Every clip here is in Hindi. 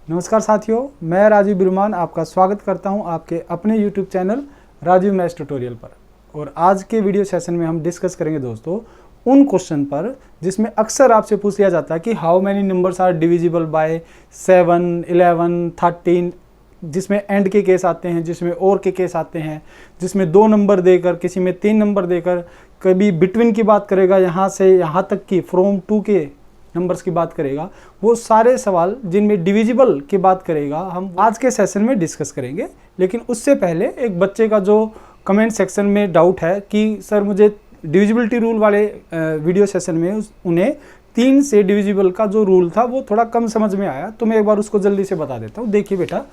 नमस्कार साथियों, मैं राजीव बिरमान आपका स्वागत करता हूं आपके अपने YouTube channel Rajeev maths tutorial पर। और आज के वीडियो सेशन में हम डिस्कस करेंगे दोस्तों उन क्वेश्चन पर जिसमें अक्सर आपसे पूछ लिया जाता है कि how many numbers are divisible by 7, 11, 13, जिसमें एंड के केस आते हैं, जिसमें और के केस आते हैं, जिसमें 2 नंबर देकर, किसी में 3 नंबर देकर, कभी बिटवीन की बात करेगा, यहाँ से यहाँ तक की फ्रॉम टू के नंबर्स की बात करेगा। वो सारे सवाल जिनमें डिविजिबल की बात करेगा हम आज के सेशन में डिस्कस करेंगे। लेकिन उससे पहले एक बच्चे का जो कमेंट सेक्शन में डाउट है कि सर मुझे डिविजिबिलिटी रूल वाले वीडियो सेशन में उन्हें 3 से डिविजिबल का जो रूल था वो थोड़ा कम समझ में आया, तो मैं एक बार उसको जल्दी से बता देता हूँ। देखिए बेटा,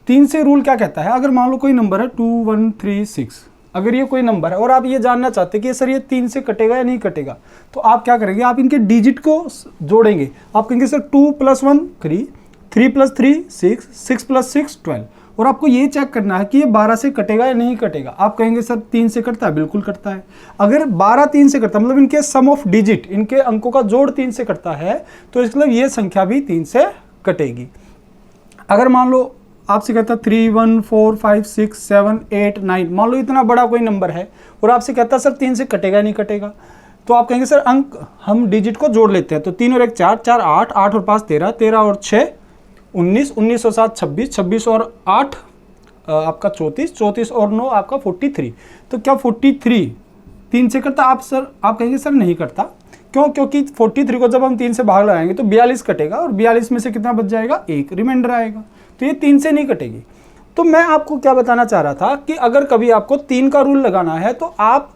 3 से रूल क्या कहता है। अगर मान लो कोई नंबर है 2, 1, 3, 6, अगर ये कोई नंबर है और आप ये जानना चाहते हैं कि सर ये 3 से कटेगा या नहीं कटेगा, तो आप क्या करेंगे, आप इनके डिजिट को जोड़ेंगे। आप कहेंगे सर 2 + 1 3, 3 + 3 6, 6 + 6 12, और आपको ये चेक करना है कि ये 12 से कटेगा या नहीं कटेगा। आप कहेंगे सर 3 से कटता है, बिल्कुल कटता है। अगर 12 3 से कटता है, मतलब इनके सम ऑफ डिजिट, इनके अंकों का जोड़ 3 से कटता है, तो इसका मतलब ये संख्या भी 3 से कटेगी। अगर मान लो आपसे कहता 3, 1, 4, 5, 6, 7, 8, 9, मान लो इतना बड़ा कोई नंबर है और आपसे कहता सर 3 से कटेगा नहीं कटेगा, तो आप कहेंगे सर अंक हम डिजिट को जोड़ लेते हैं। तो 3 और 1 4, 4 8, 8 और 5 13, 13 और 6 19, 19 और 7 26, 26 और 8 आपका 34, 34 और 9 आपका 43। तो क्या 43 3 से करता? आप कहेंगे सर नहीं करता। क्यों? क्योंकि 43 को जब हम 3 से भाग लगाएंगे तो 42 कटेगा और 42 में से कितना बच जाएगा? 1 रिमाइंडर आएगा, तो ये 3 से नहीं कटेगी। तो मैं आपको क्या बताना चाह रहा था कि अगर कभी आपको 3 का रूल लगाना है तो आप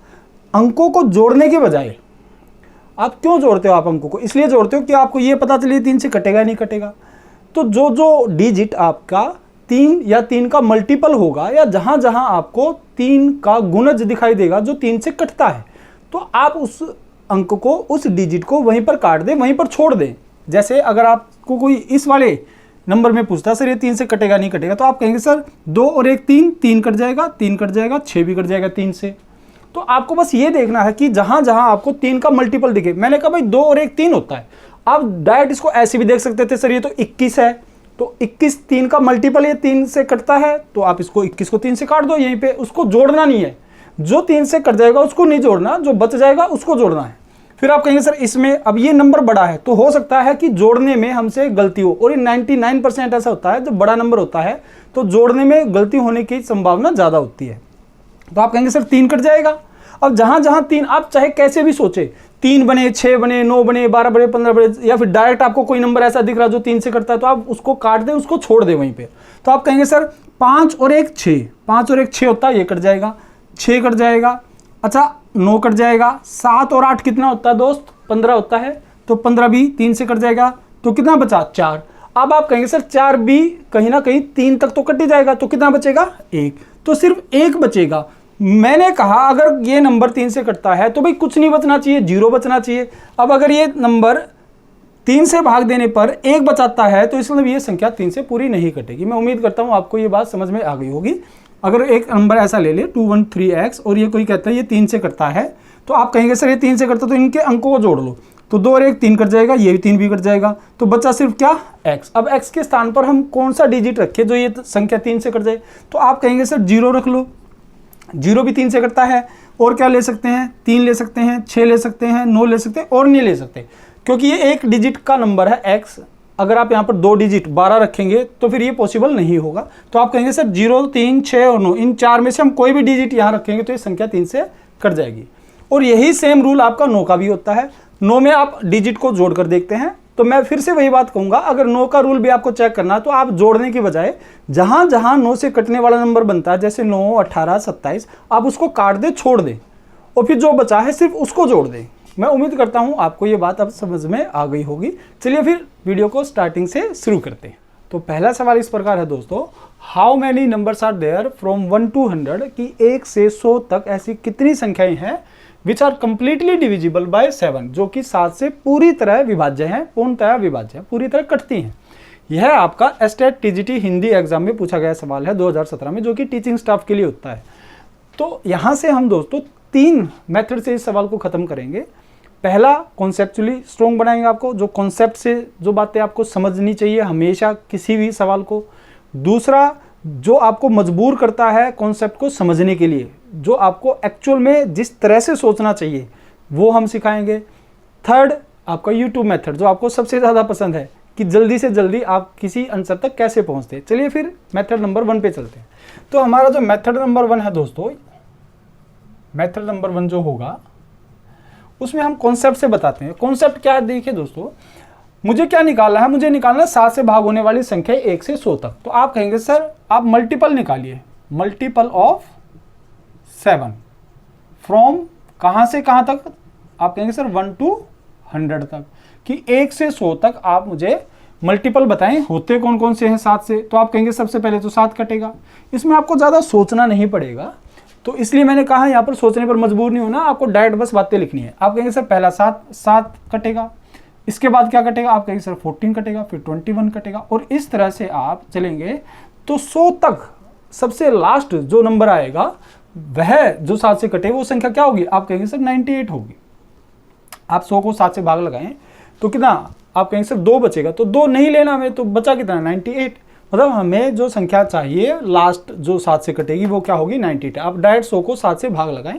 अंकों को जोड़ने के बजाय, आप क्यों जोड़ते हो? आप अंकों को इसलिए जोड़ते हो कि आपको ये पता चले 3 से कटेगा नहीं कटेगा। तो जो जो डिजिट आपका 3 या 3 का मल्टीपल होगा, या जहां जहां आपको 3 का गुणज दिखाई देगा जो 3 से कटता है, तो आप उस अंक को, उस डिजिट को वहीं पर काट दें, वहीं पर छोड़ दें। जैसे अगर आपको कोई इस वाले नंबर में पूछता है सर ये 3 से कटेगा नहीं कटेगा, तो आप कहेंगे सर 2 और 1 3, 3 कट जाएगा, 3 कट जाएगा, 6 भी कट जाएगा 3 से। तो आपको बस ये देखना है कि जहां जहां आपको 3 का मल्टीपल दिखे। मैंने कहा भाई 2 और 1 3 होता है, आप डायरेक्ट इसको ऐसे भी देख सकते थे, सर ये तो 21 है, तो 21 3 का मल्टीपल ये 3 से कटता है, तो आप इसको 21 को 3 से काट दो, यहीं पे उसको जोड़ना नहीं है। जो 3 से कट जाएगा उसको नहीं जोड़ना, जो बच जाएगा उसको जोड़ना है। फिर आप कहेंगे सर इसमें अब ये नंबर बड़ा है, तो हो सकता है कि जोड़ने में हमसे गलती हो, और ये 99% ऐसा होता है जब बड़ा नंबर होता है तो जोड़ने में गलती होने की संभावना ज़्यादा होती है। तो आप कहेंगे सर 3 कट जाएगा। अब जहां जहां 3, आप चाहे कैसे भी सोचे, 3 बने, 6 बने, 9 बने, 12 बने, 15 बने, या फिर डायरेक्ट आपको कोई नंबर ऐसा दिख रहा जो 3 से कटता है, तो आप उसको काट दें, उसको छोड़ दें वहीं पे। तो आप कहेंगे सर 5 और 1 6, 5 और 1 6 होता है, ये कट जाएगा, 6 कट जाएगा। अच्छा 9 कट जाएगा। 7 और 8 कितना होता है दोस्त? 15 होता है, तो 15 भी 3 से कट जाएगा, तो कितना बचा? 4। अब आप कहेंगे सर 4 भी कहीं ना कहीं 3 तक तो कट ही जाएगा, तो कितना बचेगा? 1। तो सिर्फ 1 बचेगा। मैंने कहा अगर ये नंबर 3 से कटता है तो भाई कुछ नहीं बचना चाहिए, 0 बचना चाहिए। अब अगर ये नंबर 3 से भाग देने पर 1 बचाता है, तो इसलिए ये संख्या 3 से पूरी नहीं कटेगी। मैं उम्मीद करता हूँ आपको ये बात समझ में आ गई होगी। अगर एक नंबर ऐसा ले ले 213x और ये कोई कहता है ये 3 से कटता है, तो आप कहेंगे सर ये 3 से कटता, तो इनके अंकों को जोड़ लो, तो 2 और 1 3 कट जाएगा, ये भी 3 भी कट जाएगा, तो बचा सिर्फ क्या? x। अब x के स्थान पर हम कौन सा डिजिट रखें जो ये संख्या 3 से कट जाए? तो आप कहेंगे सर 0 रख लो, 0 भी 3 से कटता है। और क्या ले सकते हैं? 3 ले सकते हैं, 6 ले सकते हैं, 9 ले सकते हैं, और नहीं ले सकते, क्योंकि ये एक डिजिट का नंबर है x। अगर आप यहाँ पर 2 डिजिट 12 रखेंगे तो फिर ये पॉसिबल नहीं होगा। तो आप कहेंगे सर 0, 3, 6 और 9, इन 4 में से हम कोई भी डिजिट यहाँ रखेंगे तो ये संख्या 3 से कट जाएगी। और यही सेम रूल आपका 9 का भी होता है। 9 में आप डिजिट को जोड़ कर देखते हैं, तो मैं फिर से वही बात कहूँगा, अगर 9 का रूल भी आपको चेक करना है तो आप जोड़ने की बजाय जहाँ जहाँ 9 से कटने वाला नंबर बनता है, जैसे 9, 18, 27, आप उसको काट दें, छोड़ दें, और फिर जो बचा है सिर्फ उसको जोड़ दें। मैं उम्मीद करता हूँ आपको ये बात अब समझ में आ गई होगी। चलिए फिर वीडियो को स्टार्टिंग से शुरू करते हैं। तो पहला सवाल इस प्रकार है दोस्तों, how many numbers are there from 1 to 100, कि 1 से 100 तक ऐसी कितनी संख्याएं हैं which are completely divisible by 7, जो कि 7 से पूरी तरह विभाज्य हैं, पूर्णतः विभाज्य हैं, पूरी तरह कटती हैं। यह आपका एस्टेट टीजीटी हिंदी एग्जाम में पूछा गया सवाल है 2017 में, जो कि टीचिंग स्टाफ के लिए होता है। तो यहाँ से हम दोस्तों 3 मेथड से इस सवाल को खत्म करेंगे। पहला कॉन्सेप्चुअली स्ट्रॉन्ग बनाएंगे आपको, जो कॉन्सेप्ट से जो बातें आपको समझनी चाहिए हमेशा किसी भी सवाल को। दूसरा, जो आपको मजबूर करता है कॉन्सेप्ट को समझने के लिए, जो आपको एक्चुअल में जिस तरह से सोचना चाहिए वो हम सिखाएंगे। थर्ड, आपका यूट्यूब मेथड जो आपको सबसे ज़्यादा पसंद है कि जल्दी से जल्दी आप किसी आंसर तक कैसे पहुंचते हैं। चलिए फिर मेथड नंबर 1 पे चलते हैं। तो हमारा जो मेथड नंबर 1 है दोस्तों, मेथड नंबर 1 जो होगा उसमें हम कॉन्सेप्ट से बताते हैं। कॉन्सेप्ट क्या है देखिए दोस्तों, मुझे क्या निकालना है, मुझे निकालना है 7 से भाग होने वाली संख्या 1 से 100 तक। तो आप कहेंगे सर आप मल्टीपल निकालिए, मल्टीपल ऑफ 7 फ्रॉम कहाँ से कहाँ तक, आप कहेंगे सर 1 to 100 तक, कि 1 से 100 तक आप मुझे मल्टीपल बताएं होते कौन कौन से हैं 7 से। तो आप कहेंगे सबसे पहले तो 7 कटेगा, इसमें आपको ज़्यादा सोचना नहीं पड़ेगा, तो इसलिए मैंने कहा यहाँ पर सोचने पर मजबूर नहीं होना, आपको डायरेक्ट बस बातें लिखनी है। आप कहेंगे सर पहला 7 कटेगा, इसके बाद क्या कटेगा, आप कहेंगे सर 14 कटेगा, फिर 21 कटेगा, और इस तरह से आप चलेंगे तो 100 तक सबसे लास्ट जो नंबर आएगा वह जो 7 से कटे वो संख्या क्या होगी, आप कहेंगे सर 98 होगी। आप 100 को 7 से भाग लगाएं तो कितना, आप कहेंगे सर 2 बचेगा, तो 2 नहीं लेना हमें, तो बचा कितना 98। मतलब हमें जो संख्या चाहिए लास्ट जो 7 से कटेगी वो क्या होगी 98। आप डायरेक्ट 100 को 7 से भाग लगाएं,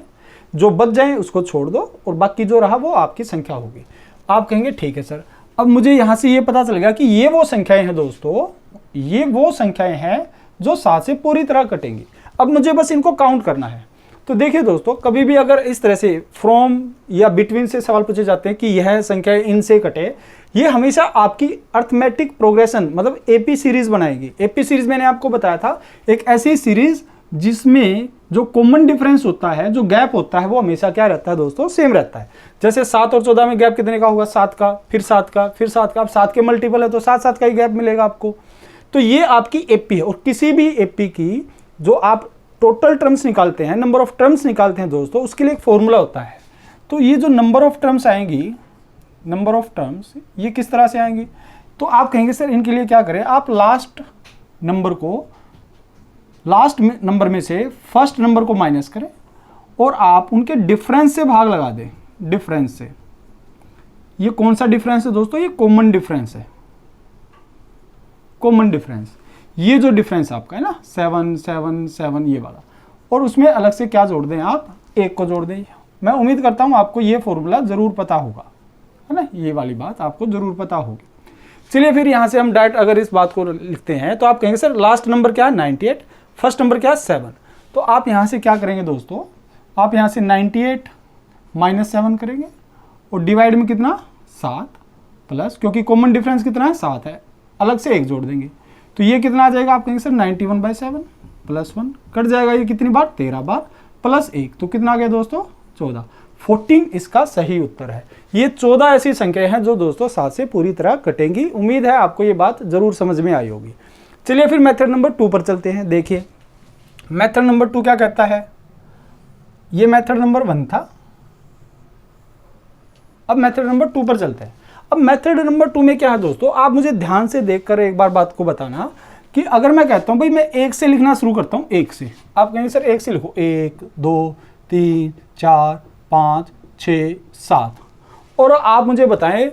जो बच जाए उसको छोड़ दो और बाकी जो रहा वो आपकी संख्या होगी। आप कहेंगे ठीक है सर, अब मुझे यहाँ से ये पता चल गया कि ये वो संख्याएं हैं दोस्तों, ये वो संख्याएं हैं जो 7 से पूरी तरह कटेंगी। अब मुझे बस इनको काउंट करना है। तो देखिए दोस्तों, कभी भी अगर इस तरह से फ्रॉम या बिटवीन से सवाल पूछे जाते हैं कि यह संख्या इनसे कटे, ये हमेशा आपकी अर्थमेटिक प्रोग्रेशन मतलब एपी सीरीज बनाएगी। एपी सीरीज मैंने आपको बताया था, एक ऐसी सीरीज जिसमें जो कॉमन डिफरेंस होता है, जो गैप होता है वो हमेशा क्या रहता है दोस्तों, सेम रहता है। जैसे 7 और 14 में गैप कितने का होगा, 7 का, फिर 7 का, फिर 7 का। अब 7 के मल्टीपल है तो 7 का ही गैप मिलेगा आपको। तो ये आपकी एपी है, और किसी भी एपी की जो आप टोटल टर्म्स निकालते हैं, नंबर ऑफ टर्म्स निकालते हैं दोस्तों, उसके लिए एक फॉर्मूला होता है। तो ये जो नंबर ऑफ टर्म्स आएंगी, नंबर ऑफ टर्म्स ये किस तरह से आएंगी, तो आप कहेंगे सर इनके लिए क्या करें, आप लास्ट नंबर को, लास्ट नंबर में से फर्स्ट नंबर को माइनस करें और आप उनके डिफरेंस से भाग लगा दें। डिफरेंस से, ये कौन सा डिफरेंस है दोस्तों, ये कॉमन डिफरेंस है। कॉमन डिफरेंस, ये जो डिफरेंस आपका है ना 7 7 7 ये वाला, और उसमें अलग से क्या जोड़ दें, आप 1 को जोड़ दें। मैं उम्मीद करता हूं आपको ये फॉर्मूला जरूर पता होगा, है ना, ये वाली बात आपको जरूर पता होगी। चलिए फिर यहाँ से हम डायरेक्ट अगर इस बात को लिखते हैं तो आप कहेंगे सर लास्ट नंबर क्या है 98, फर्स्ट नंबर क्या है 7। तो आप यहाँ से क्या करेंगे दोस्तों, आप यहाँ से 98 माइनस 7 करेंगे और डिवाइड में कितना 7 प्लस, क्योंकि कॉमन डिफरेंस कितना है 7 है, अलग से 1 जोड़ देंगे। तो ये कितना आ जाएगा, आप कहेंगे सर 91/7 प्लस 1 कट जाएगा, ये कितनी बार 13 बार प्लस 1, तो कितना आ गया दोस्तों 14। 14 इसका सही उत्तर है। ये 14 ऐसी संख्याएं हैं जो दोस्तों 7 से पूरी तरह कटेंगी। उम्मीद है आपको ये बात जरूर समझ में आई होगी। चलिए फिर मेथड नंबर 2 पर चलते हैं। देखिए मेथड नंबर 2 क्या कहता है, ये मेथड नंबर 1 था, अब मेथड नंबर 2 पर चलते हैं। अब मेथड नंबर 2 में क्या है दोस्तों, आप मुझे ध्यान से देखकर एक बार बात को बताना कि अगर मैं कहता हूं भाई मैं 1 से लिखना शुरू करता हूं, 1 से, आप कहेंगे सर 1 से लिखो, 1 2 3 4 5 6 7, और आप मुझे बताएं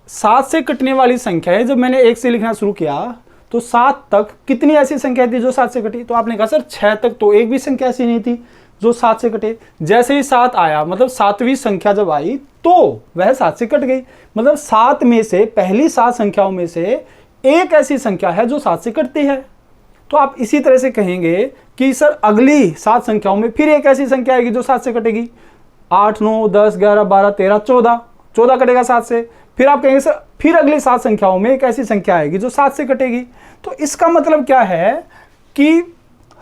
7 से कटने वाली संख्या है। जब मैंने 1 से लिखना शुरू किया तो 7 तक कितनी ऐसी संख्या थी जो 7 से कटी, तो आपने कहा सर 6 तक तो एक भी संख्या ऐसी नहीं थी जो 7 से कटे। जैसे ही 7 आया, मतलब 7वीं संख्या जब आई तो वह 7 से कट गई। मतलब 7 में से, पहली 7 संख्याओं में से एक ऐसी संख्या है जो 7 से कटती है। तो आप इसी तरह से कहेंगे कि सर अगली 7 संख्याओं में फिर एक ऐसी संख्या आएगी जो 7 से कटेगी। 8 9 10 11 12 13 14 कटेगा 7 से। फिर आप कहेंगे सर फिर अगली 7 संख्याओं में एक ऐसी संख्या आएगी जो 7 से कटेगी। तो इसका मतलब क्या है कि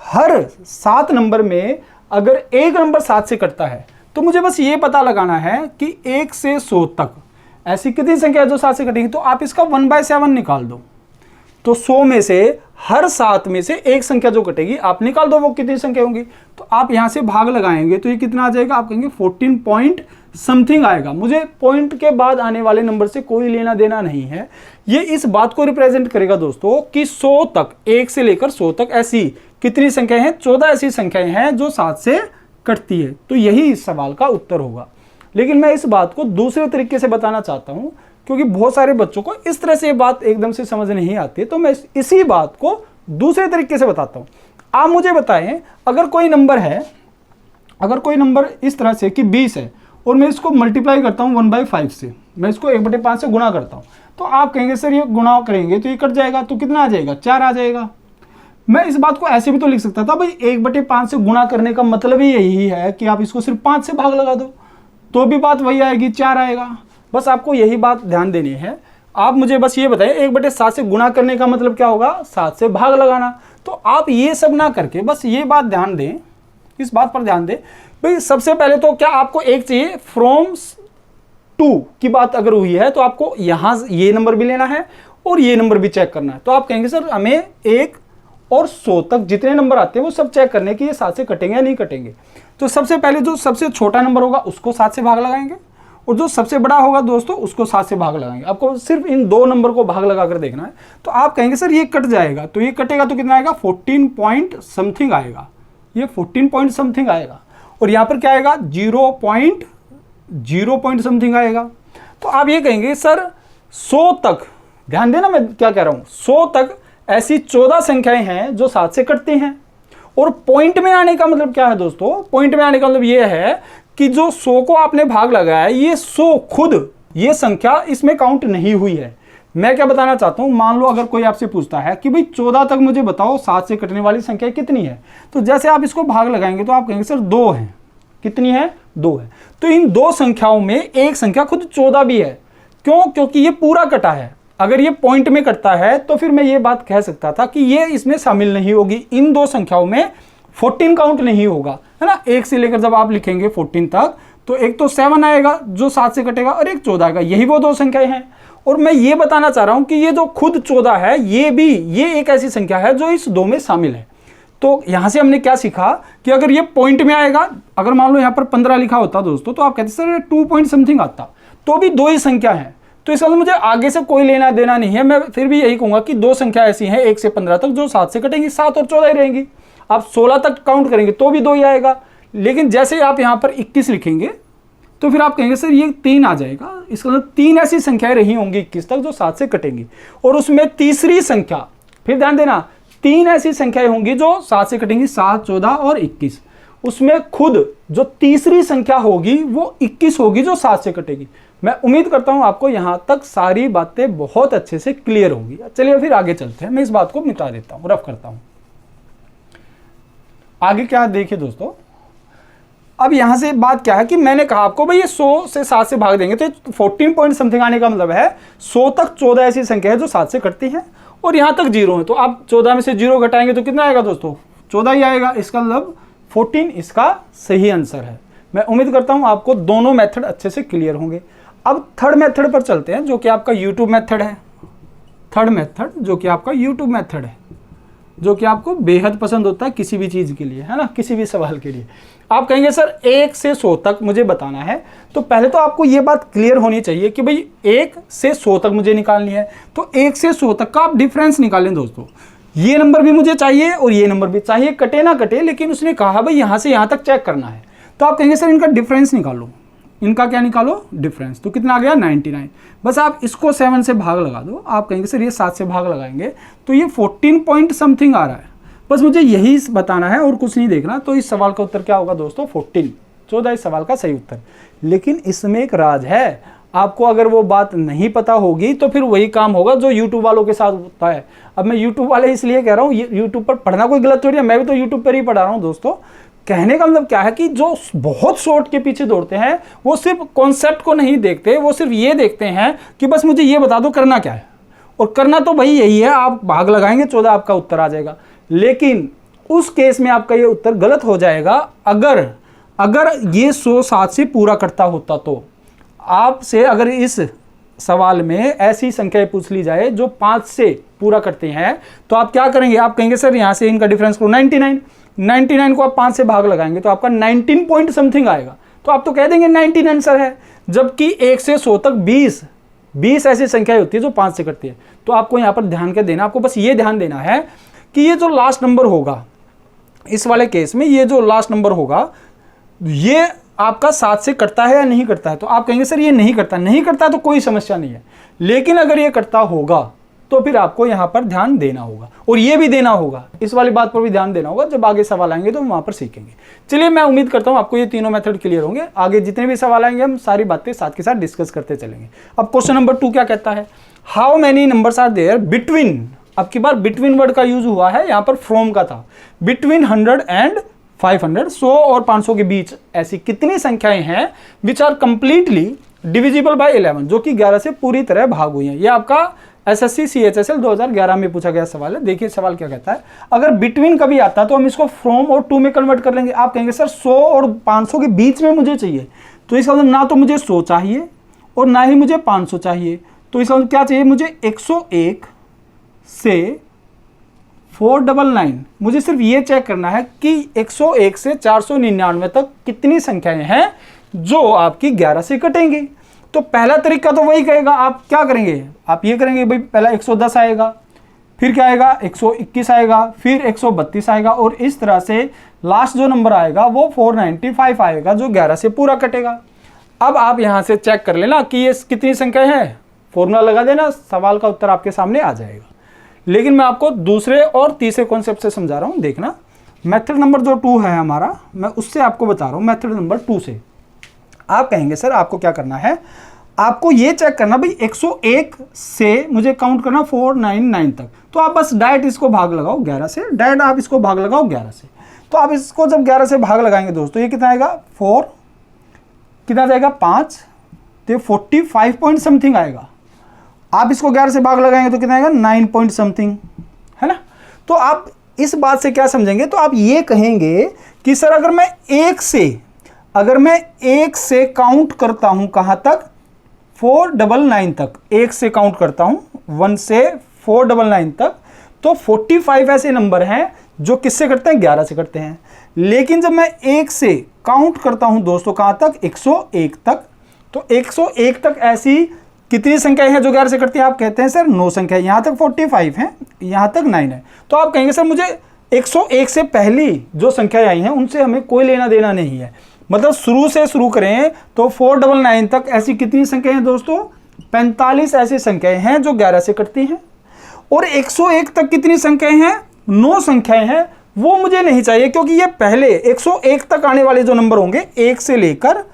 हर 7 नंबर में अगर एक नंबर 7 से कटता है तो मुझे बस ये पता लगाना है कि 1 से 100 तक ऐसी कितनी संख्या है जो 7 से कटेगी। तो आप इसका 1/7 निकाल दो, तो 100 में से हर 7 में से एक संख्या जो कटेगी आप निकाल दो, वो कितनी संख्या होंगी। तो आप यहां से भाग लगाएंगे तो ये कितना आ जाएगा, आप कहेंगे 14 पॉइंट समथिंग आएगा। मुझे पॉइंट के बाद आने वाले नंबर से कोई लेना देना नहीं है। ये इस बात को रिप्रेजेंट करेगा दोस्तों कि 100 तक, 1 से लेकर 100 तक ऐसी कितनी संख्याएं हैं, 14 ऐसी संख्याएं हैं जो 7 से कटती है। तो यही इस सवाल का उत्तर होगा। लेकिन मैं इस बात को दूसरे तरीके से बताना चाहता हूँ, क्योंकि बहुत सारे बच्चों को इस तरह से ये बात एकदम से समझ नहीं आती है, तो मैं इसी बात को दूसरे तरीके से बताता हूँ। आप मुझे बताएं, अगर कोई नंबर है, अगर कोई नंबर इस तरह से कि 20 है और मैं इसको मल्टीप्लाई करता हूँ 1/5 से, मैं इसको 1/5 से गुणा करता हूँ, तो आप कहेंगे सर ये गुणा करेंगे तो ये कट जाएगा, तो कितना आ जाएगा, 4 आ जाएगा। मैं इस बात को ऐसे भी तो लिख सकता था, भाई 1/5 से गुणा करने का मतलब ही यही है कि आप इसको सिर्फ 5 से भाग लगा दो, तो भी बात वही आएगी, 4 आएगा। बस आपको यही बात ध्यान देनी है। आप मुझे बस ये बताएं, 1/7 से गुणा करने का मतलब क्या होगा, 7 से भाग लगाना। तो आप ये सब ना करके बस ये बात ध्यान दें, इस बात पर ध्यान दें भाई। सबसे पहले तो क्या आपको एक चाहिए, फ्रॉम 2 की बात अगर हुई है तो आपको यहां ये नंबर भी लेना है और ये नंबर भी चेक करना है। तो आप कहेंगे सर हमें 1 और 100 तक जितने नंबर आते हैं वो सब चेक करने की, ये 7 से कटेंगे या नहीं कटेंगे। तो सबसे पहले जो सबसे छोटा नंबर होगा उसको 7 से भाग लगाएंगे, और जो सबसे बड़ा होगा दोस्तों उसको 7 से भाग लगाएंगे। आपको सिर्फ इन 2 नंबर को भाग लगाकर देखना है। तो आप कहेंगे सर ये कट जाएगा, तो ये कटेगा तो कितना आएगा, 14 पॉइंट समथिंग आएगा, ये 14 पॉइंट समथिंग आएगा। और यहाँ पर क्या आएगा, 0 पॉइंट समथिंग आएगा। तो आप ये कहेंगे सर 100 तक, ध्यान देना मैं क्या कह रहा हूँ, 100 तक ऐसी 14 संख्याएं हैं जो 7 से कटती हैं। और पॉइंट में आने का मतलब क्या है दोस्तों, पॉइंट में आने का मतलब ये है कि जो 100 को आपने भाग लगाया है, ये 100 खुद ये संख्या इसमें काउंट नहीं हुई है। मैं क्या बताना चाहता हूं, मान लो अगर कोई आपसे पूछता है कि भाई 14 तक मुझे बताओ 7 से कटने वाली संख्या कितनी है, तो जैसे आप इसको भाग लगाएंगे तो आप कहेंगे सर 2 है। कितनी है, 2 है। तो इन 2 संख्याओं में एक संख्या खुद 14 भी है। क्यों, क्योंकि ये पूरा कटा है। अगर ये पॉइंट में कटता है तो फिर मैं ये बात कह सकता था कि ये इसमें शामिल नहीं होगी, इन 2 संख्याओं में 14 काउंट नहीं होगा, है ना। 1 से लेकर जब आप लिखेंगे 14 तक, तो एक तो 7 आएगा जो 7 से कटेगा और एक 14 आएगा, यही वो 2 संख्याएं हैं। और मैं ये बताना चाह रहा हूं कि ये जो खुद 14 है, ये एक ऐसी संख्या है जो इस 2 में शामिल है। तो यहां से हमने क्या सीखा कि अगर ये पॉइंट में आएगा, अगर मान लो यहां पर 15 लिखा होता दोस्तों, तो आप कहते सर 2 पॉइंट समथिंग आता, तो भी 2 ही संख्या है। तो इसका मुझे आगे से कोई लेना देना नहीं है। मैं फिर भी यही कहूंगा कि 2 संख्या ऐसी हैं 1 से 15 तक जो 7 से कटेंगी, 7 और 14 ही रहेंगी। आप 16 तक काउंट करेंगे तो भी 2 ही आएगा। लेकिन जैसे आप यहां पर 21 लिखेंगे तो फिर आप कहेंगे सर ये 3 आ जाएगा। इसका मतलब 3 ऐसी संख्याएं रही होंगी 21 तक जो 7 से कटेंगी, और उसमें तीसरी संख्या, फिर ध्यान देना, 3 ऐसी संख्याएं होंगी जो 7 से कटेंगी, 7, 14 और 21। उसमें खुद जो तीसरी संख्या होगी वो 21 होगी जो 7 से कटेगी। मैं उम्मीद करता हूं आपको यहां तक सारी बातें बहुत अच्छे से क्लियर होंगी। चलिए फिर आगे चलते हैं, मैं इस बात को मिटा देता हूं, रफ करता हूं। आगे क्या देखिए दोस्तों, अब यहां से बात क्या है कि मैंने कहा आपको भाई ये 100 से 7 से भाग देंगे तो 14 पॉइंट समथिंग आने का मतलब है 100 तक 14 ऐसी संख्या है जो 7 से कटती है और यहां तक 0 है। तो आप 14 में से 0 घटाएंगे तो कितना आएगा दोस्तों, 14 ही आएगा। इसका मतलब 14 इसका सही आंसर है। मैं उम्मीद करता हूं आपको दोनों मेथड अच्छे से क्लियर होंगे। अब थर्ड मेथड पर चलते हैं, जो कि आपका यूट्यूब मेथड है। थर्ड मेथड जो कि आपका यूट्यूब मेथड है, जो कि आपको बेहद पसंद होता है किसी भी चीज़ के लिए, है ना, किसी भी सवाल के लिए। आप कहेंगे सर 1 से 100 तक मुझे बताना है, तो पहले तो आपको ये बात क्लियर होनी चाहिए कि भाई 1 से 100 तक मुझे निकालनी है। तो 1 से 100 तक का आप डिफरेंस निकालें दोस्तों। ये नंबर भी मुझे चाहिए और ये नंबर भी चाहिए, कटे ना कटे, लेकिन उसने कहा भाई यहाँ से यहाँ तक चेक करना है। तो आप कहेंगे सर इनका डिफरेंस निकालो। इनका क्या निकालो, डिफरेंस। तो कितना आ गया, 99। बस आप इसको 7 से भाग लगा दो। आप कहेंगे सर ये 7 से भाग लगाएंगे तो ये 14 पॉइंट समथिंग आ रहा है। बस मुझे यही बताना है और कुछ नहीं देखना। तो इस सवाल का उत्तर क्या होगा दोस्तों, 14 इस सवाल का सही उत्तर। लेकिन इसमें एक राज है, आपको अगर वो बात नहीं पता होगी तो फिर वही काम होगा जो यूट्यूब वालों के साथ होता है। अब मैं यूट्यूब वाले इसलिए कह रहा हूँ, यूट्यूब पर पढ़ना कोई गलत थोड़ी है, मैं भी तो यूट्यूब पर ही पढ़ा रहा हूँ दोस्तों। कहने का मतलब क्या है कि जो बहुत शॉर्ट के पीछे दौड़ते हैं वो सिर्फ कॉन्सेप्ट को नहीं देखते, वो सिर्फ ये देखते हैं कि बस मुझे ये बता दो करना क्या है, और करना तो भाई यही है, आप भाग लगाएंगे 14 आपका उत्तर आ जाएगा। लेकिन उस केस में आपका ये उत्तर गलत हो जाएगा अगर ये 100 7 से पूरा करता होता। तो आपसे अगर इस सवाल में ऐसी संख्याएं पूछ ली जाए जो 5 से पूरा करते हैं तो आप क्या करेंगे, आप कहेंगे सर यहाँ से इनका डिफरेंस करो 99 को आप 5 से भाग लगाएंगे तो आपका 19 पॉइंट समथिंग आएगा। तो आप तो कह देंगे 19 आंसर है, जबकि 1 से 100 तक 20 ऐसी संख्याएं होती है जो 5 से करती है। तो आपको यहाँ पर ध्यान क्या देना, आपको बस ये ध्यान देना है कि ये जो लास्ट नंबर होगा, इस वाले केस में ये जो लास्ट नंबर होगा, ये आपका 7 से कटता है या नहीं करता है, तो आप कहेंगे सर ये नहीं करता, नहीं करता तो कोई समस्या नहीं है। लेकिन अगर ये करता होगा तो फिर आपको यहाँ पर ध्यान देना होगा, और ये भी देना होगा, इस वाली बात पर भी ध्यान देना होगा। जब आगे सवाल आएंगे तो हम वहाँ पर सीखेंगे। चलिए, मैं उम्मीद करता हूँ आपको ये तीनों मेथड क्लियर होंगे। आगे जितने भी सवाल आएंगे हम सारी बातें साथ के साथ डिस्कस करते चलेंगे। अब क्वेश्चन नंबर 2 क्या कहता है, how many numbers are there between, अब की बार बिटवीन वर्ड का यूज हुआ है, यहाँ पर फ्रॉम का था, बिटवीन 100 एंड 500, 100 और 500 के बीच ऐसी कितनी संख्याएं हैं which are completely divisible by 11, जो कि 11 से पूरी तरह भाग हुई हैं। ये आपका एसएससी CHSL 2011 में पूछा गया सवाल है। देखिए सवाल क्या कहता है, अगर बिटवीन कभी आता तो हम इसको फ्रॉम और टू में कन्वर्ट कर लेंगे। आप कहेंगे सर 100 और 500 के बीच में मुझे चाहिए, तो इसका मतलब ना तो मुझे 100 चाहिए और ना ही मुझे 500 चाहिए, तो इसका मतलब क्या चाहिए मुझे 101 से 499। मुझे सिर्फ ये चेक करना है कि 101 से 499 तक कितनी संख्याएं हैं जो आपकी 11 से कटेंगी। तो पहला तरीका तो वही कहेगा, आप क्या करेंगे, आप ये करेंगे भाई पहला 110 आएगा, फिर क्या आएगा 121 आएगा, फिर 132 आएगा, और इस तरह से लास्ट जो नंबर आएगा वो 495 आएगा जो 11 से पूरा कटेगा। अब आप यहाँ से चेक कर लेना कि ये कितनी संख्या है, फॉर्मूला लगा देना, सवाल का उत्तर आपके सामने आ जाएगा। लेकिन मैं आपको दूसरे और तीसरे कॉन्सेप्ट से समझा रहा हूँ। देखना, मेथड नंबर जो 2 है हमारा, मैं उससे आपको बता रहा हूँ। मेथड नंबर 2 से आप कहेंगे सर आपको क्या करना है, आपको ये चेक करना भाई 101 से मुझे काउंट करना 499 तक, तो आप बस डायरेक्ट इसको भाग लगाओ 11 से, डायरेक्ट आप इसको भाग लगाओ 11 से। तो आप इसको जब 11 से भाग लगाएंगे दोस्तों, ये कितना आएगा 4, कितना जाएगा 5, तो 45 पॉइंट समथिंग आएगा। आप इसको 11 से भाग लगाएंगे तो कितना आएगा 9 पॉइंट समथिंग, है ना। तो आप इस बात से क्या समझेंगे, तो आप ये कहेंगे कि सर अगर मैं एक से काउंट करता हूं कहां तक, 499 तक, एक से काउंट करता हूं 1 से 499 तक, तो 45 ऐसे नंबर हैं जो किससे करते हैं, 11 से करते हैं। लेकिन जब मैं एक से काउंट करता हूं दोस्तों कहां तक, 101 तक, तो 101 तक ऐसी कितनी संख्याएं हैं जो 11 से करती हैं, आप कहते हैं सर 9 संख्या, यहां तक 45 है, यहां तक 9 है। तो आप कहेंगे सर मुझे 101 से पहली जो संख्याएं आई हैं उनसे हमें कोई लेना देना नहीं है, मतलब शुरू से शुरू करें तो 499 तक ऐसी कितनी संख्याएं हैं दोस्तों, 45 ऐसी संख्याएं हैं जो 11 से कटती हैं। और 101 तक कितनी संख्याएं हैं, 9 संख्याएं हैं, वो मुझे नहीं चाहिए, क्योंकि ये पहले 101 तक आने वाले जो नंबर होंगे 1 से लेकर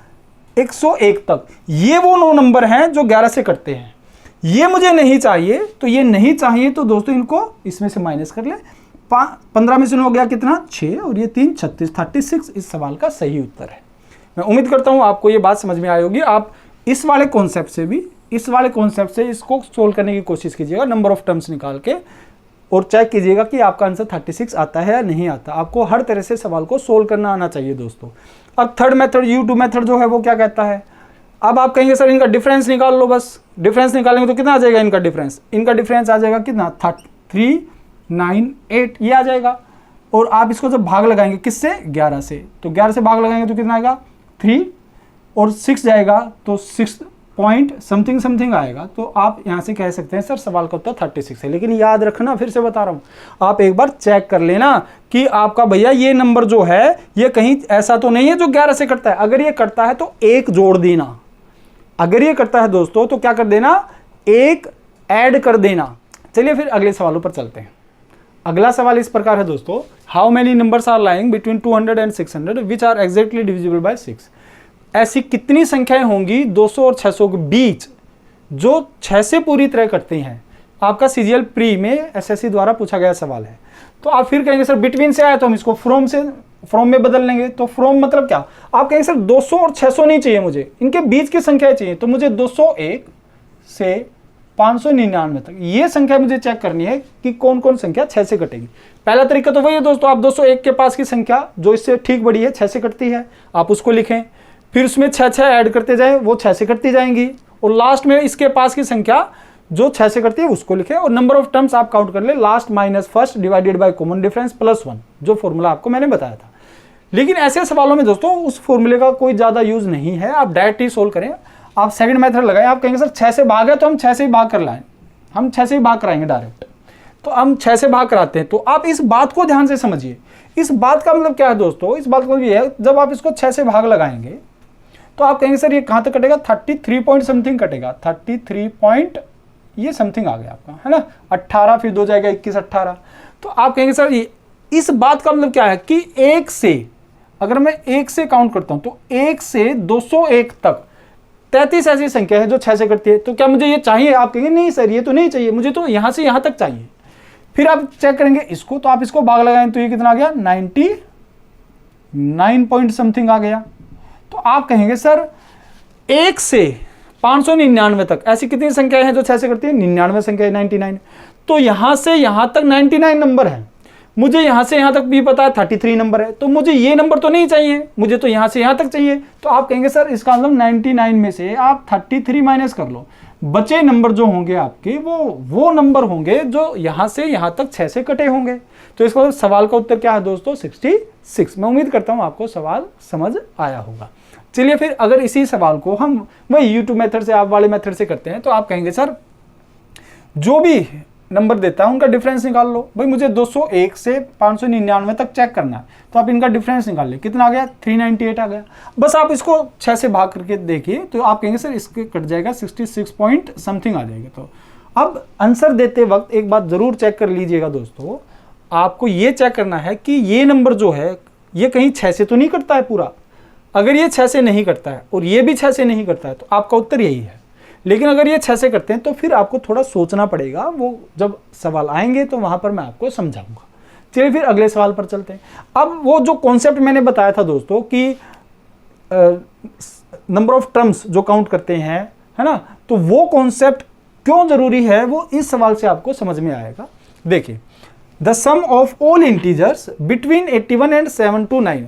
101 तक, ये वो 9 नंबर हैं जो 11 से कटते हैं, ये मुझे नहीं चाहिए। तो ये नहीं चाहिए तो दोस्तों इनको इसमें से माइनस कर ले, 15 में से 9 हो गया कितना 6, और ये 3 36, 36 इस सवाल का सही उत्तर है। मैं उम्मीद करता हूं आपको ये बात समझ में आई होगी। आप इस वाले कॉन्सेप्ट से इसको सोल्व करने की कोशिश कीजिएगा, नंबर ऑफ टर्म्स निकाल के, और चेक कीजिएगा कि आपका आंसर 36 आता है या नहीं आता। आपको हर तरह से सवाल को सोल्व करना आना चाहिए दोस्तों। अब थर्ड मेथड U2 मेथड जो है वो क्या कहता है, अब आप कहेंगे सर इनका डिफरेंस निकाल लो, बस डिफरेंस निकालेंगे तो कितना आ जाएगा इनका डिफरेंस आ जाएगा कितना 398 ये आ जाएगा। और आप इसको जब भाग लगाएंगे किससे, 11 से, तो 11 से भाग लगाएंगे तो कितना आएगा 3, और 6 जाएगा तो 6 पॉइंट समथिंग आएगा। तो आप यहाँ से कह सकते हैं सर सवाल का उत्तर 36 है। लेकिन याद रखना, फिर से बता रहा हूँ, आप एक बार चेक कर लेना कि आपका भैया ये नंबर जो है ये कहीं ऐसा तो नहीं है जो 11 से कटता है। अगर ये कटता है तो 1 जोड़ देना, अगर ये करता है दोस्तों तो क्या कर देना, 1 ऐड कर देना। चलिए फिर अगले सवालों पर चलते हैं। अगला सवाल इस प्रकार है दोस्तों, how many numbers are lying between 200 and 600 which are exactly divisible by 6। ऐसी कितनी संख्याएं होंगी 200 और 600 के बीच जो 6 से पूरी तरह कटती हैं। आपका CGL प्री में SSC द्वारा पूछा गया सवाल है। तो आप फिर कहेंगे सर बिटवीन से आया तो हम इसको फ्रॉम में बदल लेंगे। तो फ्रॉम मतलब क्या, आप कहेंगे सर 200 और 600 नहीं चाहिए मुझे, इनके बीच की संख्याएं चाहिए। तो मुझे 201 से 599 तक ये संख्या मुझे चेक करनी है कि कौन कौन संख्या 6 से कटेगी। पहला तरीका तो वही है दोस्तों, आप 201 के पास की संख्या जो इससे ठीक बड़ी है 6 से कटती है, आप उसको लिखें, फिर उसमें 6 ऐड करते जाएं, वो 6 से कटती जाएंगी, और लास्ट में इसके पास की संख्या जो 6 से कटती है उसको लिखें, और नंबर ऑफ टर्म्स आप काउंट कर ले, last minus first divided by common difference plus 1, जो फॉर्मूला आपको मैंने बताया था। लेकिन ऐसे सवालों में दोस्तों उस फॉर्मूले का कोई ज़्यादा यूज नहीं है, आप डायरेक्ट ही सोल्व करें। आप सेकंड मेथड लगाएं, आप कहेंगे सर 6 से भाग है तो हम 6 से ही भाग कर लाएं, हम 6 से ही भाग कराएंगे डायरेक्ट, तो हम 6 से भाग कराते हैं। तो आप इस बात को ध्यान से समझिए, इस बात का मतलब क्या है दोस्तों, इस बात का ये है जब आप इसको 6 से भाग लगाएंगे तो आप कहेंगे सर ये कहाँ तक कटेगा, 33 पॉइंट समथिंग कटेगा, 33 पॉइंट ये समथिंग आ गया आपका, है ना, 18 फिर 2 जाएगा 21 18। तो आप कहेंगे सर ये इस बात का मतलब क्या है कि 1 से, अगर मैं 1 से काउंट करता हूं तो 1 से 201 तक 33 ऐसी संख्या है जो 6 से कटती है। तो क्या मुझे ये चाहिए? आप कहेंगे नहीं सर ये तो नहीं चाहिए, मुझे तो यहां से यहां तक चाहिए। फिर आप चेक करेंगे इसको, तो आप इसको भाग लगाएं तो ये कितना आ गया, 99 पॉइंट समथिंग आ गया। तो आप कहेंगे सर 1 से 599 तक ऐसी कितनी संख्याएं हैं जो 6 से करती है, 99 संख्या है, 99। तो यहां से यहां तक 99 नंबर है, मुझे यहां से यहां तक भी पता है 33 नंबर है, तो मुझे ये नंबर तो नहीं चाहिए, मुझे तो यहां से यहां तक चाहिए। तो आप कहेंगे सर इसका मतलब 99 में से आप 33 माइनस कर लो, बचे नंबर जो होंगे आपके वो नंबर होंगे जो यहां से यहां तक 6 से कटे होंगे। तो इसका सवाल का उत्तर क्या है दोस्तों, 66। मैं उम्मीद करता हूं आपको सवाल समझ आया होगा। चलिए फिर अगर इसी सवाल को हम वही यूट्यूब मेथड से, आप वाले मेथड से करते हैं, तो आप कहेंगे सर जो भी नंबर देता है उनका डिफरेंस निकाल लो। भाई मुझे 201 से 599 तक चेक करना है, तो आप इनका डिफरेंस निकाल ले, कितना आ गया, 398 आ गया। बस आप इसको 6 से भाग करके देखिए तो आप कहेंगे सर इसके कट जाएगा 66 पॉइंट समथिंग आ जाएगा। तो अब आंसर देते वक्त एक बात जरूर चेक कर लीजिएगा दोस्तों, आपको ये चेक करना है कि ये नंबर जो है ये कहीं 6 से तो नहीं कटता है पूरा। अगर ये 6 से नहीं कटता है और ये भी 6 से नहीं कटता है तो आपका उत्तर यही है। लेकिन अगर ये 6 से करते हैं तो फिर आपको थोड़ा सोचना पड़ेगा, वो जब सवाल आएंगे तो वहां पर मैं आपको समझाऊंगा। चलिए फिर अगले सवाल पर चलते हैं। अब वो जो कॉन्सेप्ट मैंने बताया था दोस्तों कि नंबर ऑफ टर्म्स जो काउंट करते हैं, है ना, तो वो कॉन्सेप्ट क्यों जरूरी है वो इस सवाल से आपको समझ में आएगा। देखिए, the sum of all integers between 81 and 729,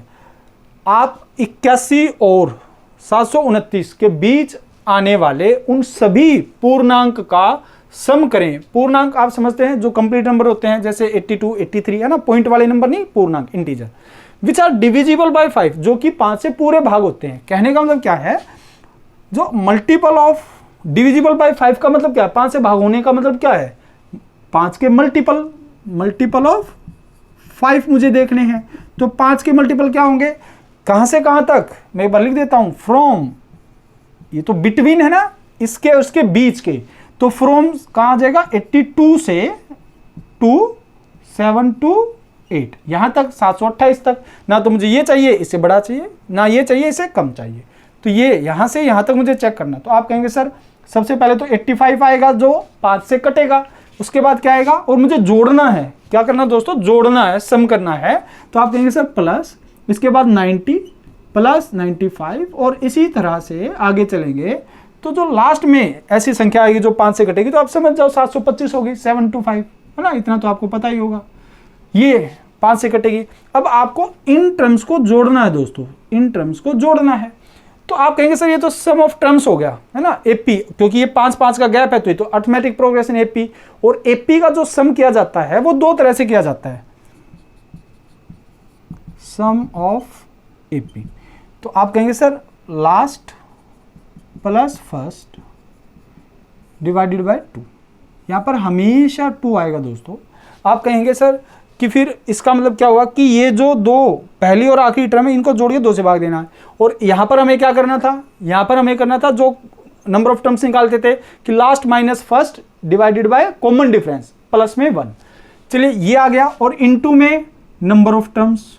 आप 81 और 729 के बीच आने वाले उन सभी पूर्णांक का सम करें। पूर्णांक आप समझते हैं जो कंप्लीट नंबर होते हैं, जैसे 82 83, है ना, पॉइंट वाले नंबर नहीं, पूर्णांक integer, which are divisible by 5, जो कि 5 से पूरे भाग होते हैं। कहने का मतलब क्या है, जो मल्टीपल ऑफ डिविजिबल बाय 5 का मतलब क्या है, 5 से भाग होने का मतलब क्या है, 5 के मल्टीपल ऑफ 5 मुझे देखने हैं। तो 5 के मल्टीपल क्या होंगे, कहां से कहां तक, मैं एक बार लिख देता हूं, फ्रॉम, ये तो बिटवीन है ना, इसके उसके बीच के, तो फ्रॉम कहां आ जाएगा, 82 से 728, यहां तक 728 तक। ना तो मुझे ये चाहिए इससे बड़ा चाहिए, ना ये चाहिए इससे कम चाहिए, तो ये यहां से यहां तक मुझे चेक करना। तो आप कहेंगे सर सबसे पहले तो 85 आएगा जो 5 से कटेगा, उसके बाद क्या आएगा, और मुझे जोड़ना है, क्या करना दोस्तों, जोड़ना है, सम करना है। तो आप कहेंगे सर प्लस, इसके बाद 90 प्लस 95, और इसी तरह से आगे चलेंगे तो जो लास्ट में ऐसी संख्या आएगी जो 5 से कटेगी तो आप समझ जाओ 725 होगी, 725, है ना, इतना तो आपको पता ही होगा, ये 5 से कटेगी। अब आपको इन टर्म्स को जोड़ना है दोस्तों, इन टर्म्स को जोड़ना है। तो आप कहेंगे सर ये तो सम ऑफ टर्म्स हो गया, है ना, एपी, क्योंकि ये 5-5 का गैप है तो ये तो अर्थमेटिक प्रोग्रेशन एपी। और एपी का जो सम किया जाता है वो 2 तरह से किया जाता है, सम ऑफ एपी। तो आप कहेंगे sir last plus first divided by 2, यहां पर हमेशा 2 आएगा दोस्तों। आप कहेंगे सर कि फिर इसका मतलब क्या हुआ कि ये जो 2 पहली और आखिरी टर्म है इनको जोड़ के 2 से भाग देना है। और यहां पर हमें क्या करना था, यहां पर हमें करना था जो नंबर ऑफ टर्म्स निकालते थे कि last minus first divided by common difference plus में 1। चलिए ये आ गया, और इनटू में नंबर ऑफ टर्म्स,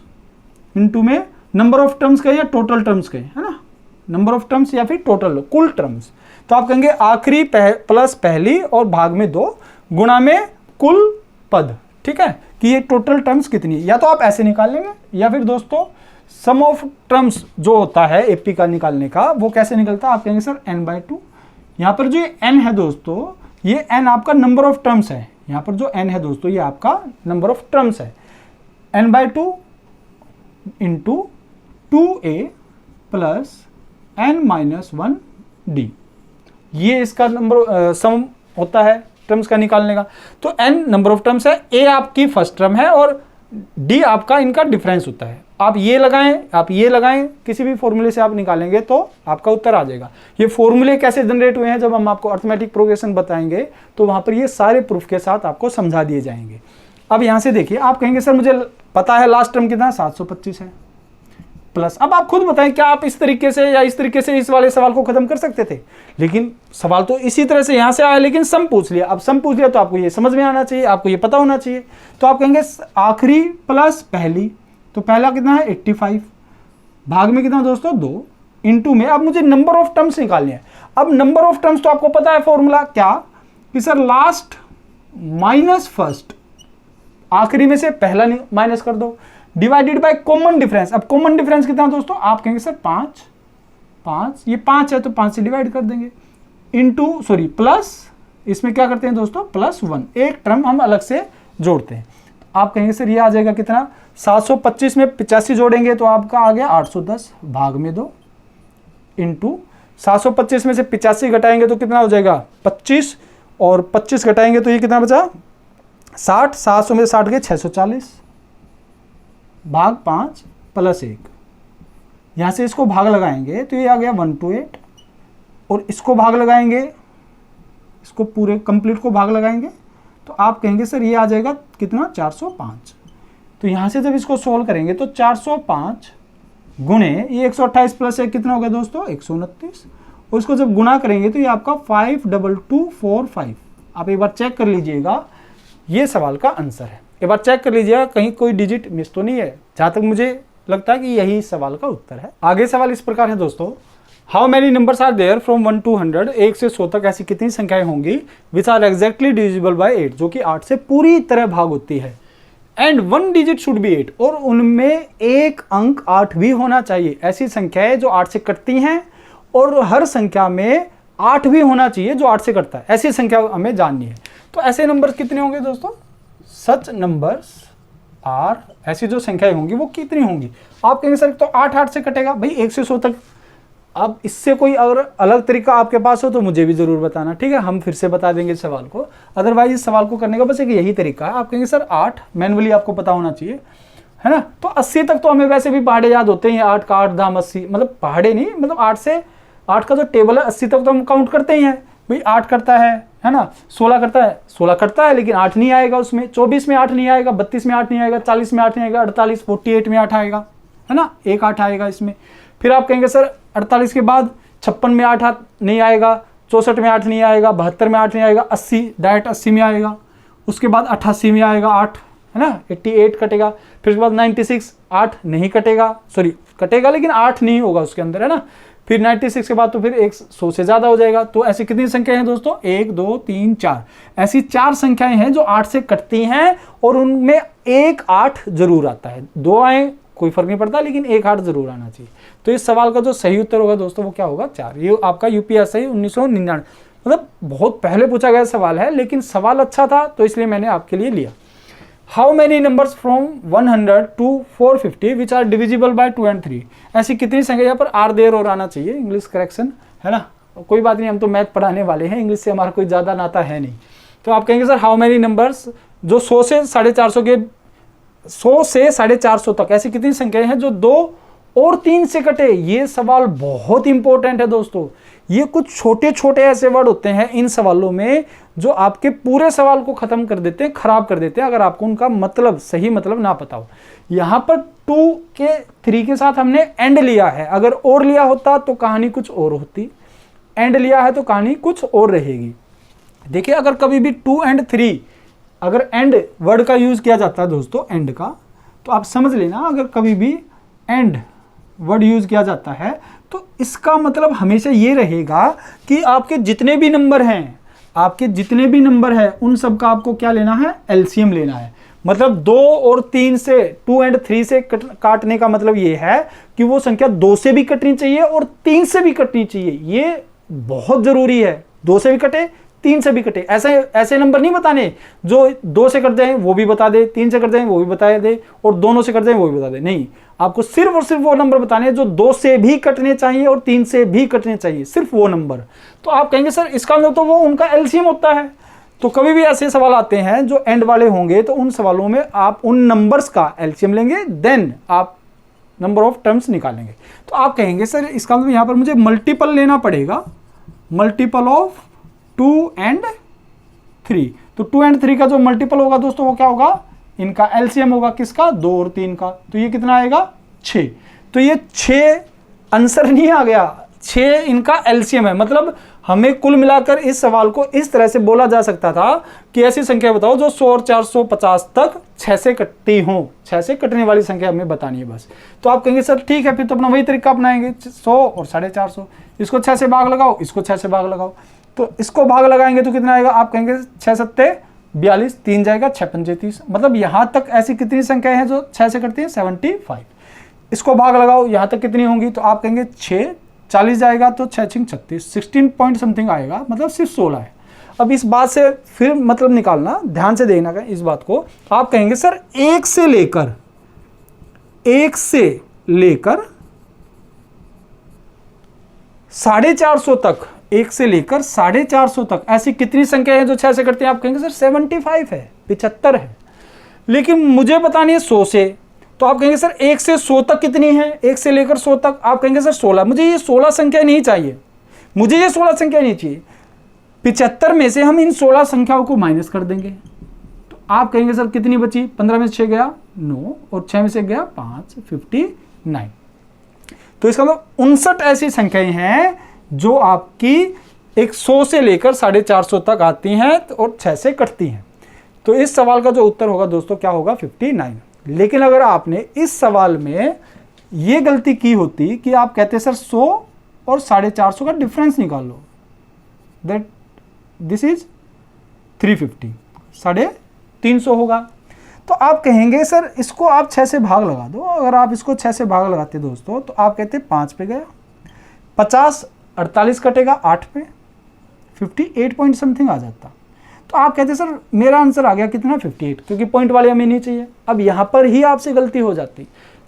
इनटू में नंबर ऑफ टर्म्स कहें या टोटल टर्म्स कहें, है ना, नंबर ऑफ टर्म्स या फिर टोटल कुल टर्म्स। तो आप कहेंगे आखिरी प्लस पहली और भाग में 2 गुणा में कुल पद, ठीक है, कि ये टोटल टर्म्स कितनी है। या तो आप ऐसे निकाल लेंगे या फिर दोस्तों सम ऑफ टर्म्स जो होता है एपी का निकालने का वो कैसे निकलता है, आप कहेंगे सर n/2। यहाँ पर जो n है दोस्तों, ये n आपका नंबर ऑफ टर्म्स है, यहाँ पर जो n है दोस्तों ये आपका नंबर ऑफ टर्म्स है, n/2 into 2a plus n-1d, ये इसका नंबर सम होता है टर्म्स का निकालने का। तो n नंबर ऑफ टर्म्स है, a आपकी फर्स्ट टर्म है और d आपका इनका डिफरेंस होता है। आप ये लगाएं, आप ये लगाएं, किसी भी फॉर्मूले से आप निकालेंगे तो आपका उत्तर आ जाएगा। ये फॉर्मूले कैसे जनरेट हुए हैं जब हम आपको अर्थमेटिक प्रोग्रेशन बताएंगे तो वहां पर ये सारे प्रूफ के साथ आपको समझा दिए जाएंगे। अब यहां से देखिए, आप कहेंगे सर मुझे पता है लास्ट टर्म कितना 725 है, प्लस। अब आप खुद बताएं क्या आप इस तरीके से या इस तरीके से इस वाले सवाल को खत्म कर सकते थे, लेकिन सवाल तो इसी तरह से यहां से आया, लेकिन सम पूछ लिया। अब सम पूछ लिया तो आपको ये समझ में आना चाहिए, आपको ये पता होना चाहिए। तो आप कहेंगे आखिरी प्लस पहली, तो पहला कितना है 85, भाग में कितना दोस्तों 2, इंटू में अब मुझे नंबर ऑफ टर्म्स निकालने हैं। अब नंबर ऑफ टर्म्स तो आपको पता है फॉर्मूला क्या, कि सर लास्ट माइनस फर्स्ट, आखिरी में से पहला माइनस कर दो, डिवाइडेड बाय कॉमन डिफरेंस। अब कॉमन डिफरेंस कितना दोस्तों, आप कहेंगे सर 5, ये 5 है तो 5 से डिवाइड कर देंगे, इंटू सॉरी प्लस, इसमें क्या करते हैं दोस्तों +1, एक टर्म हम अलग से जोड़ते हैं। आप कहेंगे सर ये आ जाएगा कितना, 725 में 85 जोड़ेंगे तो आपका आ गया 810, भाग में 2, इंटू 725 में से 85 घटाएंगे तो कितना हो जाएगा 25, और 25 घटाएंगे तो ये कितना बचा 60, 700 में 60 गए 640, भाग 5 + 1, यहाँ से इसको भाग लगाएंगे तो ये आ गया 128, और इसको भाग लगाएंगे, इसको पूरे कंप्लीट को भाग लगाएंगे तो आप कहेंगे सर ये आ जाएगा कितना 405। तो यहाँ से जब इसको सोल्व करेंगे तो 405 गुणे ये 128 प्लस 1 कितना हो गया दोस्तों 129, और इसको जब गुणा करेंगे तो ये आपका 52245। आप एक बार चेक कर लीजिएगा, ये सवाल का आंसर है। एक बार चेक कर लीजिएगा कहीं कोई डिजिट मिस तो नहीं है, जहां तक मुझे लगता है कि यही सवाल का उत्तर है। आगे सवाल इस प्रकार है दोस्तों, how many numbers are there from 1 to 100, 1 से 100 तक ऐसी कितनी संख्याएं होंगी which are exactly divisible by 8, जो कि 8 से पूरी तरह भाग होती है, एंड 1 डिजिट शुड बी 8, और उनमें एक अंक 8 भी होना चाहिए। ऐसी संख्याएं जो 8 से कटती हैं और हर संख्या में 8 भी होना चाहिए जो 8 से कटता है, ऐसी संख्या हमें जाननी है। तो ऐसे नंबर्स कितने होंगे दोस्तों, सच नंबर्स आर, ऐसी जो संख्याएं होंगी वो कितनी होंगी। आप कहेंगे सर तो 8 से कटेगा, भाई 1 से 100 तक। अब इससे कोई अगर अलग तरीका आपके पास हो तो मुझे भी जरूर बताना, ठीक है, हम फिर से बता देंगे इस सवाल को। अदरवाइज इस सवाल को करने का बस एक यही तरीका है। आप कहेंगे सर 8 मैनुअली आपको पता होना चाहिए, है ना। तो 80 तक तो हमें वैसे भी पहाड़े याद होते हैं, 8 का 8 धाम 80, मतलब पहाड़े नहीं, मतलब 8 का जो टेबल है 80 तक तो हम काउंट करते ही हैं, भाई 8 करता है ना, 16 करता है, 16 करता है लेकिन 8 नहीं आएगा उसमें, 24 में 8 नहीं आएगा, 32 में 8 नहीं आएगा, 40 में 8 नहीं आएगा, 48 48 में 8 आएगा, है ना, एक 8 आएगा इसमें। फिर आप कहेंगे सर 48 के बाद 56 में 8 नहीं आएगा, 64 में 8 नहीं आएगा, 72 में 8 नहीं आएगा, 80 डायरेक्ट 80 में आएगा, उसके बाद 88 में आएगा 8, है ना, 88 कटेगा। फिर उसके बाद 96 8 नहीं कटेगा, सॉरी कटेगा लेकिन 8 नहीं होगा उसके अंदर, है ना। फिर 96 के बाद तो फिर 100 से ज़्यादा हो जाएगा। तो ऐसी कितनी संख्याएं हैं दोस्तों, 1 2 3 4, ऐसी 4 संख्याएं हैं जो 8 से कटती हैं और उनमें एक 8 जरूर आता है, 2 आए कोई फर्क नहीं पड़ता लेकिन एक 8 जरूर आना चाहिए। तो इस सवाल का जो सही उत्तर होगा दोस्तों वो क्या होगा 4। ये आपका यूपीएससी 1999, मतलब बहुत पहले पूछा गया सवाल है, लेकिन सवाल अच्छा था तो इसलिए मैंने आपके लिए लिया। How many numbers from 100 to 450 which are divisible by 2 and 3, ऐसी कितनी संख्या, यहाँ पर आर देर और आना चाहिए, इंग्लिश करेक्शन, है ना, कोई बात नहीं, हम तो मैथ पढ़ाने वाले हैं, इंग्लिश से हमारा कोई ज़्यादा नाता है नहीं। तो आप कहेंगे सर हाउ मैनी नंबर्स जो 100 से 450 तक, ऐसी कितनी संख्याएं हैं जो 2 और 3 से कटे। ये सवाल बहुत इंपॉर्टेंट है दोस्तों, ये कुछ छोटे छोटे ऐसे वर्ड होते हैं इन सवालों में जो आपके पूरे सवाल को खत्म कर देते हैं, खराब कर देते हैं, अगर आपको उनका मतलब सही मतलब ना पता हो। यहाँ पर 2 के 3 के साथ हमने एंड लिया है, अगर और लिया होता तो कहानी कुछ और होती, एंड लिया है तो कहानी कुछ और रहेगी। देखिए अगर कभी भी 2 and 3 अगर एंड वर्ड का यूज किया जाता है दोस्तों, एंड का, तो आप समझ लेना अगर कभी भी एंड वर्ड यूज किया जाता है तो इसका मतलब हमेशा ये रहेगा कि आपके जितने भी नंबर हैं, उन सब का आपको क्या लेना है, एलसीएम लेना है। मतलब 2 और 3 से, 2 and 3 से काटने का मतलब ये है कि वो संख्या 2 से भी कटनी चाहिए और 3 से भी कटनी चाहिए। ये बहुत जरूरी है, 2 से भी कटे 3 से भी कटे। ऐसे नंबर नहीं बताने जो 2 से कट जाए वो भी बता दे, 3 से कट जाए वो भी बता दे, और दोनों से कट जाए वो भी बता दे। नहीं, आपको सिर्फ और सिर्फ वो नंबर बताने जो 2 से भी कटने चाहिए और 3 से भी कटने चाहिए, सिर्फ वो नंबर। तो आप कहेंगे सर इसका मतलब तो वो उनका एलसीएम होता है। तो कभी भी ऐसे सवाल आते हैं जो एंड वाले होंगे तो उन सवालों में आप उन नंबर्स का एलसीएम लेंगे, देन आप नंबर ऑफ टर्म्स निकालेंगे। तो आप कहेंगे सर इसका मतलब यहाँ पर मुझे मल्टीपल लेना पड़ेगा, मल्टीपल ऑफ 2 and 3। तो 2 and 3 का जो मल्टीपल होगा दोस्तों वो क्या होगा, इनका एलसीएम होगा, किसका, 2 और 3 का। तो ये कितना आएगा 6। तो तो ये 6 आंसर नहीं आ गया, 6 इनका एलसीएम है। मतलब हमें कुल मिलाकर इस सवाल को इस तरह से बोला जा सकता था कि ऐसी संख्या बताओ जो 100 और 450 तक 6 से कटती हो, 6 से कटने वाली संख्या हमें बतानी है बस। तो आप कहेंगे सर ठीक है, फिर तो अपना वही तरीका अपनाएंगे, 100 और 450, इसको 6 से भाग लगाओ, इसको 6 से भाग लगाओ। तो इसको भाग लगाएंगे तो कितना आएगा, आप कहेंगे 6 सत्ते 42, 3 जाएगा 6 पंजे 30। मतलब यहां तक ऐसी कितनी संख्याएं हैं जो 6 से कटती है, 75। इसको भाग लगाओ, यहां तक कितनी होंगी, तो आप कहेंगे 6, 40 जाएगा तो 6 6 36, 16 पॉइंट समथिंग आएगा, मतलब सिर्फ 16 है। अब इस बात से फिर मतलब निकालना, ध्यान से देखना इस बात को। आप कहेंगे सर 1 से लेकर 450 तक, 1 से लेकर 450 तक ऐसी कितनी संख्या है जो 6 से करती है। आप कहेंगे सर 75 है, 75 है, लेकिन मुझे बतानी है 100 से। तो आप कहेंगे सर 1 से 100 तक कितनी है, 1 से लेकर 100 तक। आप कहेंगे सर 16, मुझे ये 16 संख्या नहीं चाहिए, मुझे ये 16 संख्या नहीं चाहिए। 75 में से हम इन 16 संख्याओं को माइनस कर देंगे, तो आप कहेंगे सर कितनी बची, 15 में से 6 गया 9 और 6 में से गया 5, 59। तो इसका मतलब 59 ऐसी संख्याएं हैं जो आपकी 100 से लेकर 450 तक आती हैं और 6 से कटती हैं। तो इस सवाल का जो उत्तर होगा दोस्तों क्या होगा, 59। लेकिन अगर आपने इस सवाल में ये गलती की होती कि आप कहते सर 100 और 450 का डिफरेंस निकाल लो, दैट दिस इज 350, 350 होगा। तो आप कहेंगे सर इसको आप 6 से भाग लगा दो। अगर आप इसको 6 से भाग लगाते दोस्तों तो आप कहते 5 पे गया, 50 48 कटेगा 8 पे, 58 पॉइंट समथिंग आ जाता। तो आप कहते सर मेरा आंसर आ गया कितना, 58, क्योंकि पॉइंट वाले हमें नहीं चाहिए। अब यहाँ पर ही आपसे गलती हो जाती,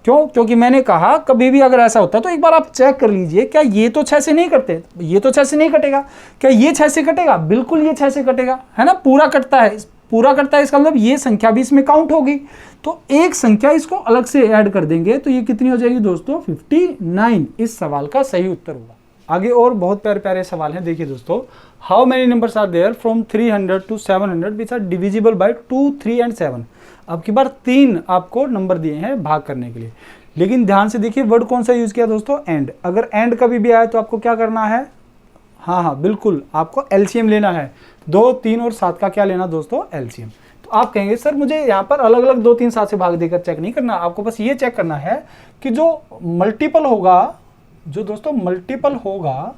क्यों, क्योंकि मैंने कहा कभी भी अगर ऐसा होता है तो एक बार आप चेक कर लीजिए, क्या ये तो 6 से नहीं कटते, ये तो 6 से नहीं कटेगा, क्या ये 6 से कटेगा, बिल्कुल ये 6 से कटेगा, है ना, पूरा कटता है, पूरा कटता है, इसका मतलब ये संख्या भी इसमें काउंट होगी। तो एक संख्या इसको अलग से ऐड कर देंगे तो ये कितनी हो जाएगी दोस्तों, 59 इस सवाल का सही उत्तर होगा। आगे और बहुत प्यारे प्यारे सवाल हैं, देखिए दोस्तों, how many numbers are there from 300 to 700 which are divisible by 2, 3 and 7। अब की बार 3 आपको नंबर दिए हैं भाग करने के लिए, लेकिन ध्यान से देखिए वर्ड कौन सा यूज किया दोस्तों, एंड। अगर एंड कभी भी आए तो आपको क्या करना है, हाँ बिल्कुल, आपको एलसीएम लेना है। 2, 3 और 7 का क्या लेना दोस्तों, एलसीएम। तो आप कहेंगे सर मुझे यहाँ पर अलग अलग 2, 3, 7 से भाग देकर चेक नहीं करना, आपको बस ये चेक करना है कि जो मल्टीपल होगा, जो दोस्तों मल्टीपल होगा,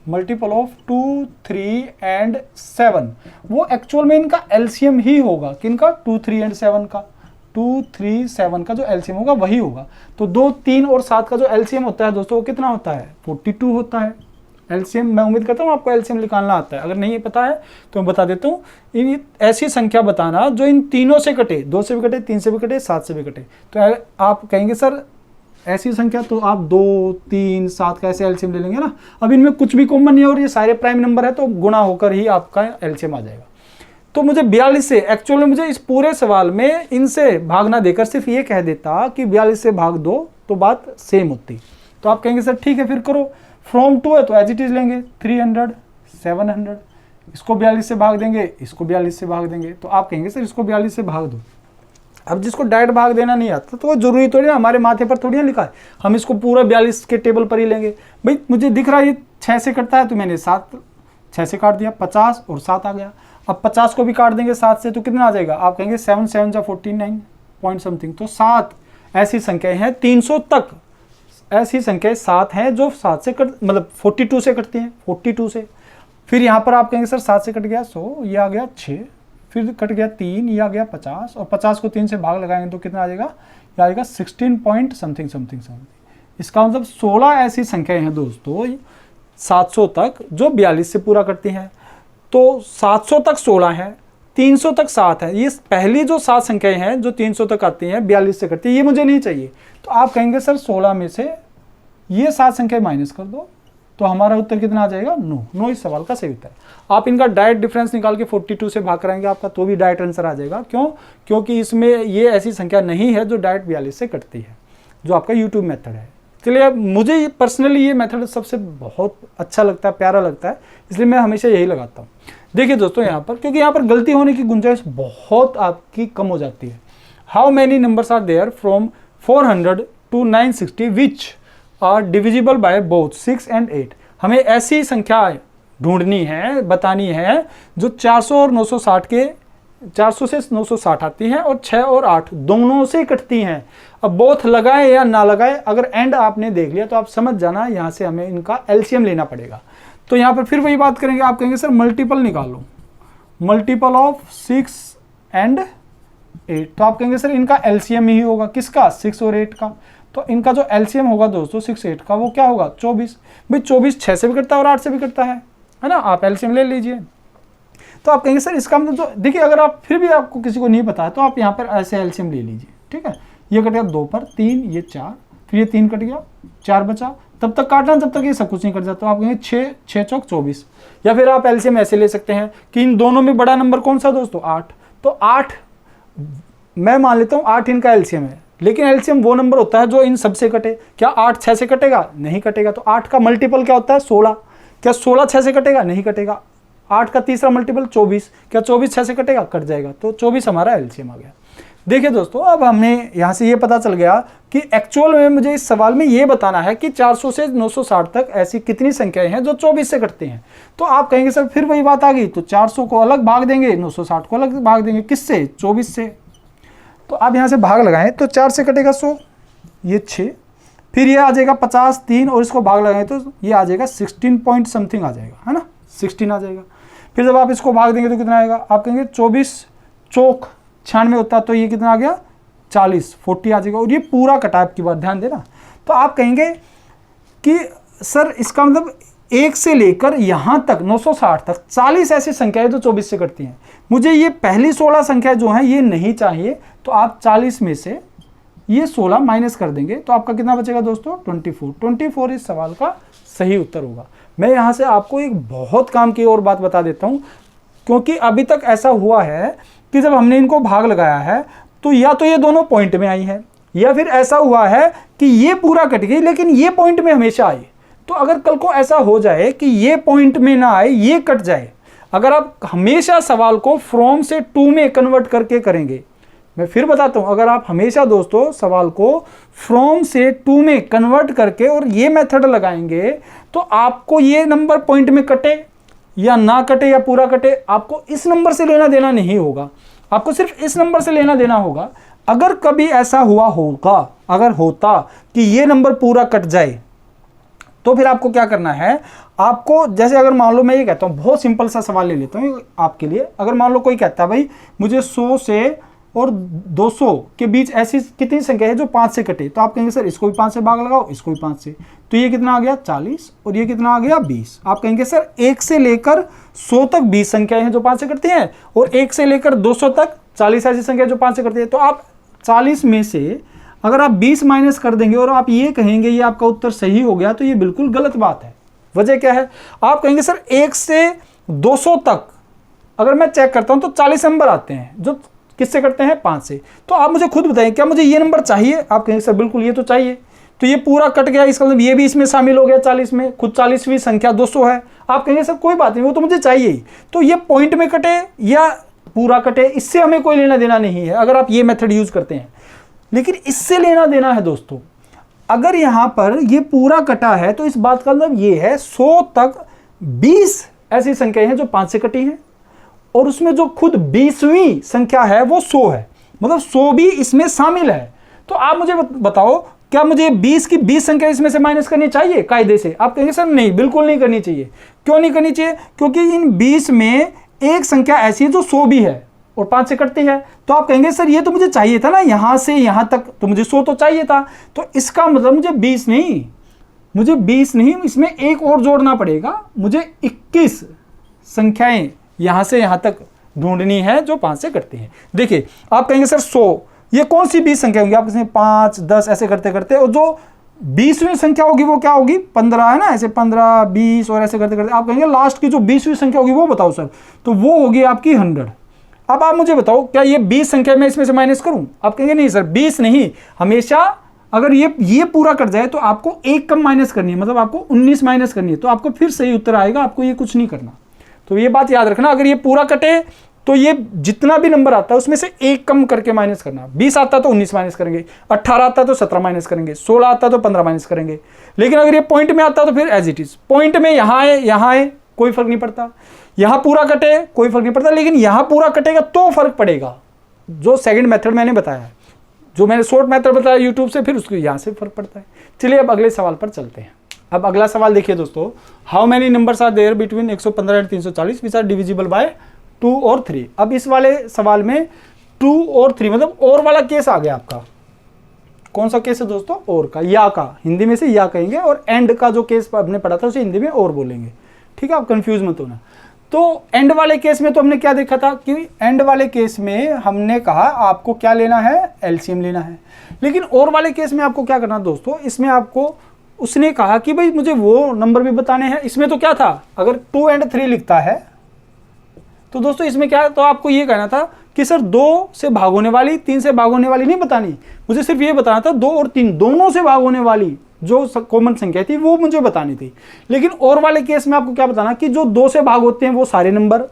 मल्टीपल ऑफ 2, 3 and 7, वो एक्चुअल में इनका एलसीएम ही होगा। किनका, 2, 3 and 7 का, 2, 3, 7 का जो एलसीएम होगा वही होगा। तो 2, 3 और 7 का जो एलसीएम होता है दोस्तों वो कितना होता है, 42 होता है एलसीएम। मैं उम्मीद करता हूँ आपको एलसीएम निकालना आता है, अगर नहीं पता है तो मैं बता देता हूँ। इन ऐसी संख्या बताना जो इन तीनों से कटे, 2 से भी कटे, 3 से भी कटे, 7 से भी कटे। तो आप कहेंगे सर ऐसी संख्या, तो आप 2, 3, 7 का ऐसे एलसीएम ले लेंगे ना। अब इनमें कुछ भी कॉमन नहीं है और ये सारे प्राइम नंबर है, तो गुणा होकर ही आपका एलसीएम आ जाएगा। तो मुझे 42 से, एक्चुअली मुझे इस पूरे सवाल में इनसे भागना देकर सिर्फ ये कह देता कि 42 से भाग दो तो बात सेम होती। तो आप कहेंगे सर ठीक है फिर करो, फ्रॉम 2 है तो एज इट इज लेंगे, 300, 700, इसको 42 से भाग देंगे, इसको 42 से भाग देंगे। तो आप कहेंगे सर इसको 42 से भाग दो। अब जिसको डायरेक्ट भाग देना नहीं आता तो जरूरी थोड़ी ना हमारे माथे पर थोड़ी ना लिखा है, हम इसको पूरा 42 के टेबल पर ही लेंगे। भाई मुझे दिख रहा है ये 6 से कटता है तो मैंने 6 से काट दिया, 50 और 7 आ गया। अब 50 को भी काट देंगे 7 से तो कितना आ जाएगा, आप कहेंगे 7 7 जा 49 पॉइंट समथिंग। तो 7 ऐसी संख्याएं हैं 300 तक, ऐसी संख्याएं 7 हैं जो 7 से कट, मतलब 42 से कटती हैं, 42 से। फिर यहाँ पर आप कहेंगे सर 7 से कट गया 100, ये आ गया 6, फिर कट गया 3, ये आ गया 50, और 50 को 3 से भाग लगाएंगे तो कितना आ जाएगा, ये आएगा 16 पॉइंट समथिंग समथिंग समथिंग। इसका मतलब 16 ऐसी संख्याएं हैं दोस्तों 700 तक जो 42 से पूरा करती हैं। तो 700 तक 16 है, 300 तक 7 है। ये पहली जो 7 संख्याएं हैं जो 300 तक आती हैं 42 से करती है, ये मुझे नहीं चाहिए। तो आप कहेंगे सर 16 में से ये 7 संख्याएं माइनस कर दो, तो हमारा उत्तर कितना आ जाएगा, 9 इस सवाल का सही उत्तर है। आप इनका डायरेक्ट डिफरेंस निकाल के 42 से भाग कराएंगे आपका तो भी डायरेक्ट आंसर आ जाएगा। क्यों, क्योंकि इसमें ये ऐसी संख्या नहीं है जो डायरेक्ट 42 से कटती है, जो आपका यूट्यूब मेथड है। चलिए मुझे पर्सनली ये मेथड सबसे बहुत अच्छा लगता है, प्यारा लगता है, इसलिए मैं हमेशा यही लगाता हूँ। देखिए दोस्तों यहाँ पर, क्योंकि यहाँ पर गलती होने की गुंजाइश बहुत आपकी कम हो जाती है। How many numbers are there from 400 to 960 which are divisible by both 6 and 8। हमें ऐसी संख्या ढूंढनी है, बतानी है जो 400 और 960 के 400 से 960 आती हैं और 6 और 8 दोनों से कटती हैं। अब बोथ लगाए या ना लगाए, अगर एंड आपने देख लिया तो आप समझ जाना यहाँ से हमें इनका एलसीएम लेना पड़ेगा। तो यहाँ पर फिर वही बात करेंगे, आप कहेंगे सर मल्टीपल निकालो, मल्टीपल ऑफ 6 एंड 8। तो आप कहेंगे सर इनका एलसीएम ही होगा, किसका? 6 और 8 का। तो इनका जो एलसीएम होगा दोस्तों 6 8 का, वो क्या होगा? 24। भाई 24 6 से भी कटता है और 8 से भी कटता है ना, आप एलसीएम ले लीजिए। तो आप कहेंगे सर इसका मतलब जो, देखिए अगर आप फिर भी आपको किसी को नहीं पता है तो आप यहाँ पर ऐसे एलसीएम ले लीजिए, ठीक है। ये कट गया 2 पर 3, ये 4, फिर ये 3 कट गया, 4 बचा, तब तक काटना जब तक ये सब कुछ नहीं कट जाता। तो आप कहेंगे 6 6 चौक 24। या फिर आप एलसीएम ऐसे ले सकते हैं कि इन दोनों में बड़ा नंबर कौन सा दोस्तों? 8। तो 8 मैं मान लेता हूँ 8 इनका एलसीएम है, लेकिन एलसीएम वो नंबर होता है जो इन सबसे कटे। क्या 8 6 से कटेगा? नहीं कटेगा। तो 8 का मल्टीपल क्या होता है? 16। क्या 16 6 से कटेगा? नहीं कटेगा। 8 का तीसरा मल्टीपल 24। क्या 24 6 से कटेगा? कट जाएगा। तो 24 हमारा एलसीएम आ गया। देखिए दोस्तों, अब हमें यहाँ से ये पता चल गया कि एक्चुअल में मुझे इस सवाल में ये बताना है कि 400 से 960 तक ऐसी कितनी संख्याएं हैं जो 24 से कटती हैं। तो आप कहेंगे सर फिर वही बात आ गई, तो 400 को अलग भाग देंगे, 960 को अलग भाग देंगे, किससे? 24 से। तो आप यहाँ से भाग लगाएं तो 4 से कटेगा 100, ये 6, फिर ये आ जाएगा 50 3, और इसको भाग लगाएं तो ये आ जाएगा 16 पॉइंट समथिंग आ जाएगा, है ना, 16 आ जाएगा। फिर जब आप इसको भाग देंगे तो कितना आएगा? आप कहेंगे 24 चौक 96 होता, तो ये कितना आ गया? 40 40 आ जाएगा। और ये पूरा कटा, आपकी बात ध्यान देना। तो आप कहेंगे कि सर इसका मतलब 1 से लेकर यहाँ तक 960 तक 40 ऐसी संख्याएं जो 24 से कटती हैं। मुझे ये पहली 16 संख्या जो हैं ये नहीं चाहिए, तो आप 40 में से ये 16 माइनस कर देंगे तो आपका कितना बचेगा दोस्तों? 24। 24 इस सवाल का सही उत्तर होगा। मैं यहाँ से आपको एक बहुत काम की और बात बता देता हूँ, क्योंकि अभी तक ऐसा हुआ है कि जब हमने इनको भाग लगाया है तो या तो ये दोनों पॉइंट में आई है, या फिर ऐसा हुआ है कि ये पूरा कट गई लेकिन ये पॉइंट में हमेशा आई। तो अगर कल को ऐसा हो जाए कि ये पॉइंट में ना आए, ये कट जाए, अगर आप हमेशा सवाल को फ्रॉम से टू में कन्वर्ट करके करेंगे, मैं फिर बताता हूं, अगर आप हमेशा दोस्तों सवाल को फ्रॉम से टू में कन्वर्ट करके और ये मेथड लगाएंगे तो आपको ये नंबर पॉइंट में कटे या ना कटे या पूरा कटे, आपको इस नंबर से लेना देना नहीं होगा, आपको सिर्फ इस नंबर से लेना देना होगा। अगर कभी ऐसा हुआ होगा, अगर होता कि ये नंबर पूरा कट जाए, तो फिर आपको क्या करना है? आपको जैसे अगर मान लो मैं ये कहता हूँ, बहुत सिंपल सा सवाल ले लेता हूँ आपके लिए। अगर मान लो कोई कहता है भाई मुझे 100 से और 200 के बीच ऐसी कितनी संख्या है जो 5 से कटे, तो आप कहेंगे सर इसको भी 5 से भाग लगाओ, इसको भी 5 से, तो ये कितना आ गया? 40, और ये कितना आ गया? 20। आप कहेंगे सर 1 से लेकर 100 तक 20 संख्याएं हैं जो 5 से कटती हैं, और 1 से लेकर 200 तक 40 ऐसी संख्या जो 5 से कटती है। तो आप 40 में से अगर आप 20 माइनस कर देंगे और आप ये कहेंगे ये आपका उत्तर सही हो गया, तो ये बिल्कुल गलत बात है। वजह क्या है? आप कहेंगे सर 1 से 200 तक अगर मैं चेक करता हूं तो 40 नंबर आते हैं जो किससे करते हैं? 5 से। तो आप मुझे खुद बताएं क्या मुझे ये नंबर चाहिए? आप कहेंगे सर बिल्कुल ये तो चाहिए। तो ये पूरा कट गया, इसका मतलब ये भी इसमें शामिल हो गया 40 में, खुद 40वीं संख्या 200 है। आप कहेंगे सर कोई बात नहीं, वो तो मुझे चाहिए ही। तो ये पॉइंट में कटे या पूरा कटे, इससे हमें कोई लेना देना नहीं है अगर आप ये मेथड यूज करते हैं। लेकिन इससे लेना देना है दोस्तों, अगर यहां पर ये पूरा कटा है तो इस बात का मतलब ये है 100 तक 20 ऐसी संख्याएं हैं जो 5 से कटी हैं, और उसमें जो खुद 20वीं संख्या है वो 100 है, मतलब 100 भी इसमें शामिल है। तो आप मुझे बताओ क्या मुझे 20 की 20 संख्या इसमें से माइनस करनी चाहिए कायदे से? आप कहेंगे सर नहीं, बिल्कुल नहीं करनी चाहिए। क्यों नहीं करनी चाहिए? क्योंकि इन 20 में एक संख्या ऐसी है जो 100 भी है और 5 से कटती है। तो आप कहेंगे सर ये तो मुझे चाहिए था ना, यहां से यहां तक तो मुझे 100 तो चाहिए था, तो इसका मतलब मुझे 20 नहीं, इसमें एक और जोड़ना पड़ेगा, मुझे 21 संख्याएं यहां से यहां तक ढूंढनी है जो 5 से कटती हैं। देखिए आप कहेंगे सर 100, ये कौन सी 20 संख्या होंगी? आप कहेंगे 5 10 ऐसे करते करते, और जो 20वीं संख्या होगी वो क्या होगी? 15 है ना, ऐसे 15 20 और ऐसे करते करते आप कहेंगे लास्ट की जो 20वीं संख्या होगी वो बताओ सर, तो वो होगी आपकी 100। अब आप मुझे बताओ क्या ये 20 संख्या मैं इसमें से माइनस करूं? आप कहेंगे नहीं सर 20 नहीं, हमेशा अगर ये पूरा कट जाए तो आपको एक कम माइनस करनी है, मतलब आपको 19 माइनस करनी है, तो आपको फिर सही उत्तर आएगा, आपको ये कुछ नहीं करना। तो ये बात याद रखना, अगर ये पूरा कटे तो ये जितना भी नंबर आता है उसमें से एक कम करके माइनस करना। 20 आता तो 19 माइनस करेंगे, 18 आता तो 17 माइनस करेंगे, 16 आता तो 15 माइनस करेंगे। लेकिन अगर ये पॉइंट में आता तो फिर एज इट इज, पॉइंट में यहाँ है कोई फर्क नहीं पड़ता, यहाँ पूरा कटे कोई फर्क नहीं पड़ता, लेकिन यहाँ पूरा कटेगा तो फर्क पड़ेगा। जो सेकंड मेथड मैंने बताया है, जो मैंने शॉर्ट मेथड बताया यूट्यूब से, फिर उसको यहाँ से फर्क पड़ता है। चलिए अब अगले सवाल पर चलते हैं। अब अगला सवाल देखिए दोस्तों, how many numbers are there between 115 and 340 which are divisible by 2 और 3। अब इस वाले सवाल में 2 और 3 मतलब और वाला केस आ गया आपका। कौन सा केस है दोस्तों? और का, या का, हिंदी में से या कहेंगे, और एंड का जो केस हमने पढ़ा था उसे हिंदी में और बोलेंगे। ठीक है, आप कंफ्यूज मत होना। तो एंड वाले केस में तो हमने क्या देखा था कि एंड वाले केस में हमने कहा आपको क्या लेना है, एलसीएम लेना है। लेकिन और वाले केस में आपको क्या करना दोस्तों, इसमें आपको उसने कहा कि भाई मुझे वो नंबर भी बताने हैं। इसमें तो क्या था, अगर 2 एंड 3 लिखता है तो दोस्तों इसमें क्या, तो आपको ये कहना था कि सर 2 से भाग होने वाली, 3 से भाग होने वाली नहीं बतानी, मुझे सिर्फ ये बताना था 2 और 3 दोनों से भाग होने वाली जो कॉमन संख्या थी वो मुझे बतानी थी। लेकिन और वाले केस में आपको क्या बताना कि जो 2 से भाग होते हैं वो सारे नंबर,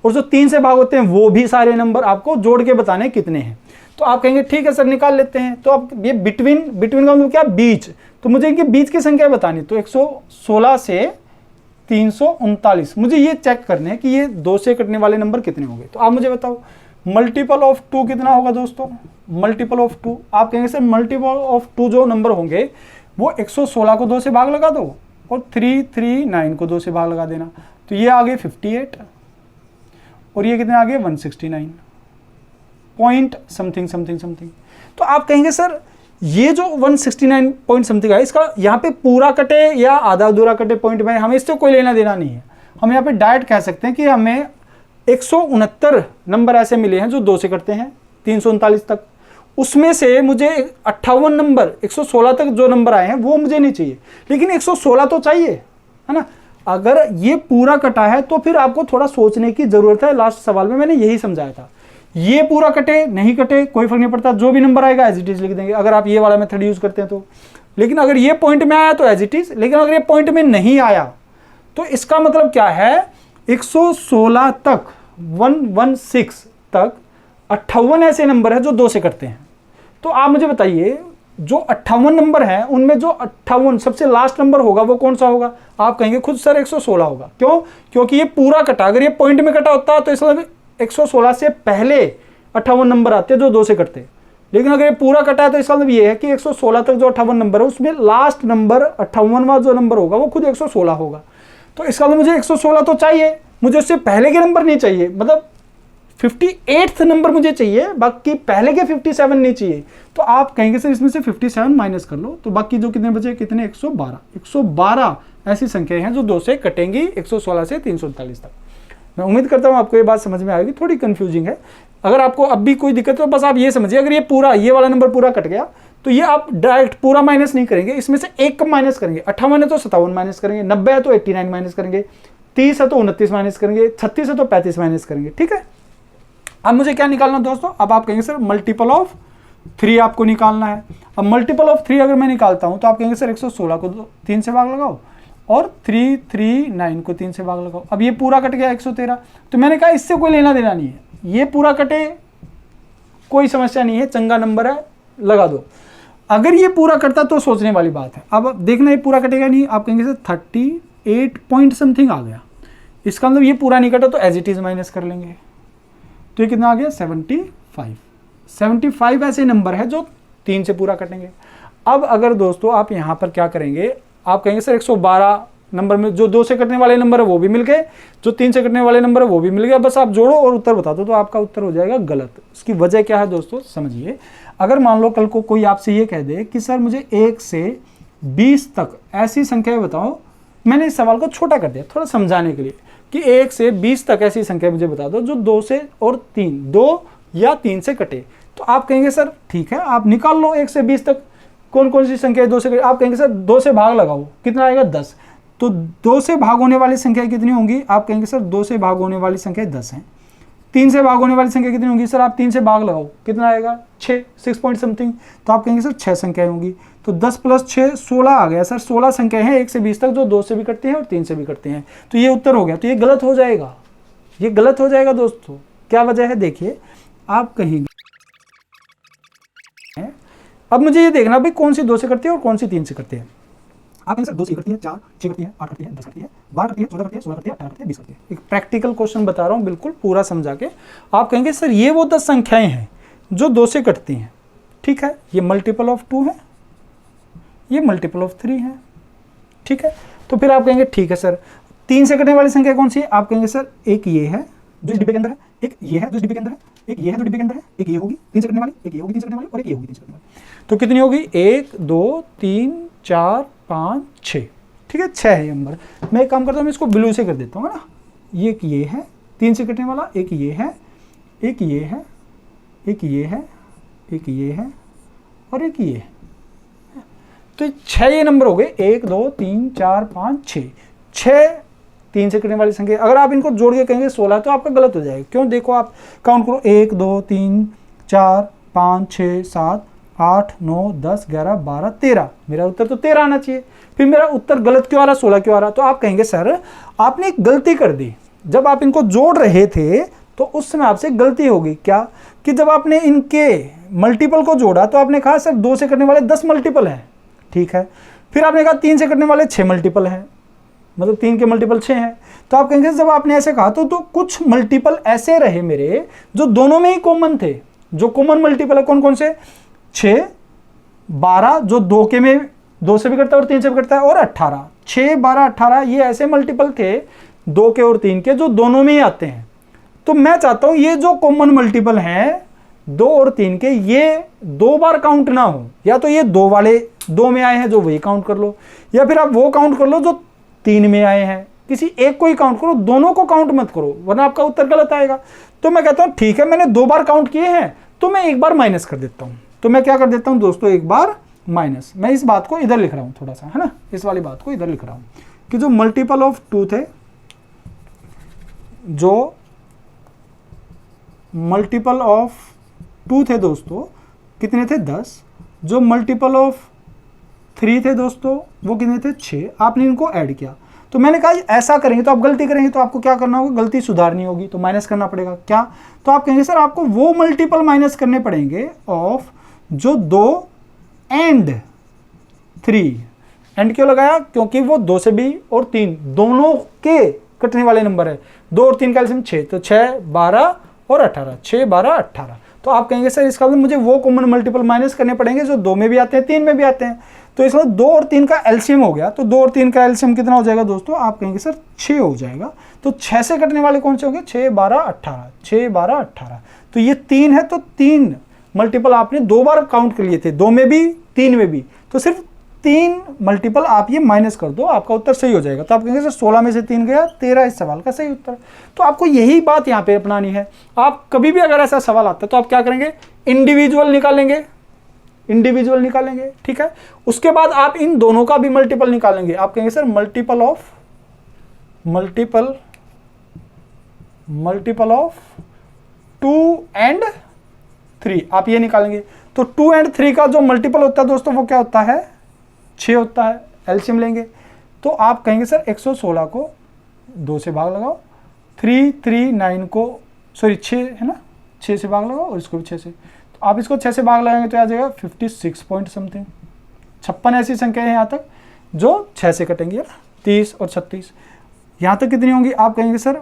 और जो 3 से भाग होते हैं वो भी सारे नंबर, आपको जोड़ के बताने कितने हैं। तो आप कहेंगे ठीक है सर निकाल लेते हैं। तो अब ये बिटवीन का मतलब क्या, बीच, तो मुझे इनके बीच की संख्या बतानी। तो 116 से 339 मुझे ये चेक करने हैं कि ये 2 से कटने वाले नंबर कितने होंगे। तो आप मुझे बताओ मल्टीपल ऑफ 2 कितना होगा दोस्तों, मल्टीपल ऑफ 2। आप कहेंगे सर मल्टीपल ऑफ 2 जो नंबर होंगे वो 116 को 2 से भाग लगा दो और 339 को 2 से भाग लगा देना। तो ये आगे 58 और ये कितने आगे 169 पॉइंट समथिंग समथिंग समथिंग। तो आप कहेंगे सर ये जो 169 पॉइंट समथिंग है इसका यहाँ पे पूरा कटे या आधा अधूरा कटे पॉइंट में, हमें इससे कोई लेना देना नहीं है। हम यहाँ पे डायरेक्ट कह सकते हैं कि हमें 169 नंबर ऐसे मिले हैं जो 2 से कटते हैं 339 तक, उसमें से मुझे 58 नंबर 116 तक जो नंबर आए हैं वो मुझे नहीं चाहिए, लेकिन 116 तो चाहिए, है ना। अगर ये पूरा कटा है तो फिर आपको थोड़ा सोचने की जरूरत है। लास्ट सवाल में मैंने यही समझाया था, ये पूरा कटे नहीं कटे कोई फर्क नहीं पड़ता, जो भी नंबर आएगा एज इट इज लिख देंगे अगर आप ये वाला मेथड यूज करते हैं तो। लेकिन अगर ये पॉइंट में आया तो एज इट इज, लेकिन अगर ये पॉइंट में नहीं आया तो इसका मतलब क्या है, 116 तक 116 तक 58 ऐसे नंबर है जो 2 से कटते हैं। तो आप मुझे बताइए जो 58 नंबर हैं उनमें जो 58 सबसे लास्ट नंबर होगा वो कौन सा होगा। आप कहेंगे खुद सर 116 होगा। क्यों? क्योंकि ये पूरा कटा, अगर ये पॉइंट में कटा होता तो इसमें 116 से पहले 58 नंबर आते जो 2 से कटते। लेकिन अगर ये पूरा कटा है तो इसका मतलब ये है कि 116 तक जो 58 नंबर है उसमें लास्ट नंबर 58वां जो नंबर होगा वो खुद 116 होगा। तो इसका मतलब मुझे 116 तो चाहिए, मुझे उससे पहले के नंबर नहीं चाहिए, मतलब 58th नंबर मुझे चाहिए, बाकी पहले के 57 नहीं चाहिए। तो आप कहेंगे सर इसमें से 57 माइनस कर लो तो बाकी जो कितने बचे, कितने 112 ऐसी संख्याएं हैं जो 2 से कटेंगी 116 से 339 तक। मैं उम्मीद करता हूं आपको ये बात समझ में आएगी, थोड़ी कंफ्यूजिंग है। अगर आपको अब भी कोई दिक्कत है तो बस आप ये समझिए, अगर ये वाला नंबर पूरा कट गया तो ये आप डायरेक्ट पूरा माइनस नहीं करेंगे, इसमें से एक कम माइनस करेंगे। 58 है तो 57 माइनस करेंगे, 90 है तो 89 माइनस करेंगे, 30 है तो 29 माइनस करेंगे, 36 है तो 35 माइनस करेंगे। ठीक है, अब मुझे क्या निकालना दोस्तों, अब आप कहेंगे सर मल्टीपल ऑफ 3 आपको निकालना है। अब मल्टीपल ऑफ 3 अगर मैं निकालता हूं तो आप कहेंगे सर 116 को 3 से भाग लगाओ और 339 को 3 से भाग लगाओ। अब ये पूरा कट गया 113, तो मैंने कहा इससे कोई लेना देना नहीं है, ये पूरा कटे कोई समस्या नहीं है, चंगा नंबर है लगा दो। अगर ये पूरा करता तो सोचने वाली बात है। अब देखना ये पूरा कटेगा नहीं, आप कहेंगे सर 38 पॉइंट समथिंग आ गया, इसका मतलब ये पूरा नहीं कटा तो एज इट इज माइनस कर लेंगे। तो ये कितना आ गया 75 ऐसे नंबर है जो 3 से पूरा कटेंगे। अब अगर दोस्तों आप यहाँ पर क्या करेंगे, आप कहेंगे सर 112 नंबर में जो 2 से कटने वाले नंबर है वो भी मिल गए, जो 3 से कटने वाले नंबर है वो भी मिल गया, बस आप जोड़ो और उत्तर बता दो तो आपका उत्तर हो जाएगा गलत। उसकी वजह क्या है दोस्तों समझिए। अगर मान लो कल को कोई आपसे ये कह दे कि सर मुझे 1 से 20 तक ऐसी संख्याएं बताओ, मैंने इस सवाल को छोटा कर दिया थोड़ा समझाने के लिए कि 1 से 20 तक ऐसी संख्या मुझे बता दो जो 2 से और 2 या 3 से कटे। तो आप कहेंगे सर ठीक है आप निकाल लो 1 से 20 तक कौन कौन सी संख्या 2 से कटे। आप कहेंगे सर 2 से भाग लगाओ, कितना आएगा 10। तो 2 से भाग होने वाली संख्या कितनी होंगी, आप कहेंगे सर 2 से भाग होने वाली संख्या 10 है। 3 से भाग होने वाली संख्या कितनी होंगी, सर आप 3 से भाग लगाओ कितना आएगा 6 पॉइंट समथिंग। तो आप कहेंगे सर 6 संख्याएं होंगी, तो 10 + 6 16 आ गया सर। 16 संख्याएं हैं 1 से 20 तक जो 2 से भी कटते हैं और 3 से भी कटते हैं। तो ये उत्तर हो गया। तो ये गलत हो जाएगा, ये गलत हो जाएगा दोस्तों। क्या वजह है, देखिए आप कहेंगे, अब मुझे ये देखना भाई कौन सी 2 से करती है और कौन सी 3 से करती है। आप कहेंगे सर 2 से करती है, 4, 6 करती है, 8 करती है, 10 करती है, 12 करती है, 14 करती है, 16 करती है, 18 करती है, 20 करती है। एक प्रैक्टिकल क्वेश्चन बता रहा हूँ बिल्कुल पूरा समझा के। आप कहेंगे सर ये वो 10 संख्याएं हैं जो 2 से कटती हैं, ठीक है, ये मल्टीपल ऑफ 2 है, ये मल्टीपल ऑफ 3 है, ठीक है। तो फिर आप कहेंगे ठीक है सर 3 से कटने वाली संख्या कौन सी है, आप कहेंगे सर एक ये है जो इस डिब्बे के अंदर है, एक ये है जो इस डिब्बे के अंदर है, एक ये है जो डिब्बे के अंदर है, एक ये होगी 3 से कटने वाली, एक ये होगी 3 से कटने वाली, और एक ये होगी 3 से कटने वाली। तो कितनी होगी, 1 2 3 4 5 6, ठीक है, 6 है नंबर। मैं एक काम करता हूँ, मैं इसको ब्लू से कर देता हूँ, है ना। ये है 3 से कटने वाला, एक ये है, एक ये है, एक ये है, एक ये है, और एक ये है। तो 6 ये नंबर हो गए, 1 2 3 4 5 6, 6 3 से कटने वाली संख्या। अगर आप इनको जोड़ के कहेंगे 16 तो आपका गलत हो जाएगा। क्यों, देखो आप काउंट करो, 1 2 3 4 5 6 7 8 9 10 11 12 13, मेरा उत्तर तो 13 आना चाहिए। फिर मेरा उत्तर गलत क्यों आ रहा, 16 क्यों आ रहा। तो आप कहेंगे सर आपने एक गलती कर दी, जब आप इनको जोड़ रहे थे तो उस समय आपसे गलती होगी। क्या, कि जब आपने इनके मल्टीपल को जोड़ा तो आपने कहा सर 2 से करने वाले 10 मल्टीपल हैं, ठीक है। फिर आपने कहा 3 से करने वाले 6 मल्टीपल हैं, मतलब 3 के मल्टीपल 6 हैं। तो आप कहेंगे जब आपने ऐसे कहा तो कुछ मल्टीपल ऐसे रहे मेरे जो दोनों में ही कॉमन थे। जो कॉमन मल्टीपल है कौन कौन से, 6 12 जो 2 के में 2 से भी करता है और 3 से भी करता है, और 18, 6 12 18 ये ऐसे मल्टीपल थे 2 के और 3 के जो दोनों में ही आते हैं। तो मैं चाहता हूं ये जो कॉमन मल्टीपल हैं 2 और 3 के, ये 2 बार काउंट ना हो। या तो ये 2 वाले 2 में आए हैं जो वही काउंट कर लो, या फिर आप वो काउंट कर लो जो 3 में आए हैं, किसी एक को ही काउंट करो, दोनों को काउंट मत करो वरना आपका उत्तर गलत आएगा। तो मैं कहता हूं ठीक है मैंने 2 बार काउंट किए हैं तो मैं एक बार माइनस कर देता हूं। तो मैं क्या कर देता हूं दोस्तों, एक बार माइनस। मैं इस बात को इधर लिख रहा हूं थोड़ा सा, है ना, इस वाली बात को इधर लिख रहा हूं कि जो मल्टीपल ऑफ 2 थे, जो मल्टीपल ऑफ 2 थे दोस्तों कितने थे, 10। जो मल्टीपल ऑफ 3 थे दोस्तों वो कितने थे, 6। आपने इनको ऐड किया। तो मैंने कहा ऐसा करेंगे तो आप गलती करेंगे, तो आपको क्या करना होगा, गलती सुधारनी होगी, तो माइनस करना पड़ेगा। क्या, तो आप कहेंगे सर आपको वो मल्टीपल माइनस करने पड़ेंगे ऑफ जो 2 एंड 3। एंड क्यों लगाया, क्योंकि वो 2 से भी और 3 दोनों के कटने वाले नंबर है। 2 और 3 का एलसीएम 6, तो 6 12 और 18, 6 12 18। तो आप कहेंगे सर इसका मतलब मुझे वो कॉमन मल्टीपल माइनस करने पड़ेंगे जो 2 में भी आते हैं 3 में भी आते हैं। तो इसमें 2 और 3 का एलसीएम हो गया। तो 2 और 3 का एलसीएम कितना हो जाएगा दोस्तों, आप कहेंगे सर 6 हो जाएगा। तो 6 से कटने वाले कौन से होंगे, 6 12 18, 6 12 18। तो ये 3 है, तो 3 मल्टीपल आपने 2 बार काउंट कर लिए थे, 2 में भी 3 में भी, तो सिर्फ 3 मल्टीपल आप ये माइनस कर दो, आपका उत्तर सही हो जाएगा। तो आप कहेंगे सर 16 में से 3 गया, 13 इस सवाल का सही उत्तर। तो आपको यही बात यहाँ पे अपनानी है। आप कभी भी अगर ऐसा सवाल आता है तो आप क्या करेंगे, इंडिविजुअल निकालेंगे, इंडिविजुअल निकालेंगे, ठीक है। उसके बाद आप इन दोनों का भी मल्टीपल निकालेंगे। आप कहेंगे सर मल्टीपल ऑफ 2 एंड 3 आप ये निकालेंगे। तो 2 एंड 3 का जो मल्टीपल होता है दोस्तों वो क्या होता है, 6 होता है। एलसीएम लेंगे तो आप कहेंगे सर 116 को 2 से भाग लगाओ, 339 को सॉरी 6 है ना, 6 से भाग लगाओ और इसको भी 6 से। तो आप इसको 6 से भाग लगाएंगे तो आ जाएगा 56 पॉइंट समथिंग। 56 ऐसी संख्या है यहाँ तक जो 6 से कटेंगी, 30 और 36। यहाँ तक कितनी होंगी, आप कहेंगे सर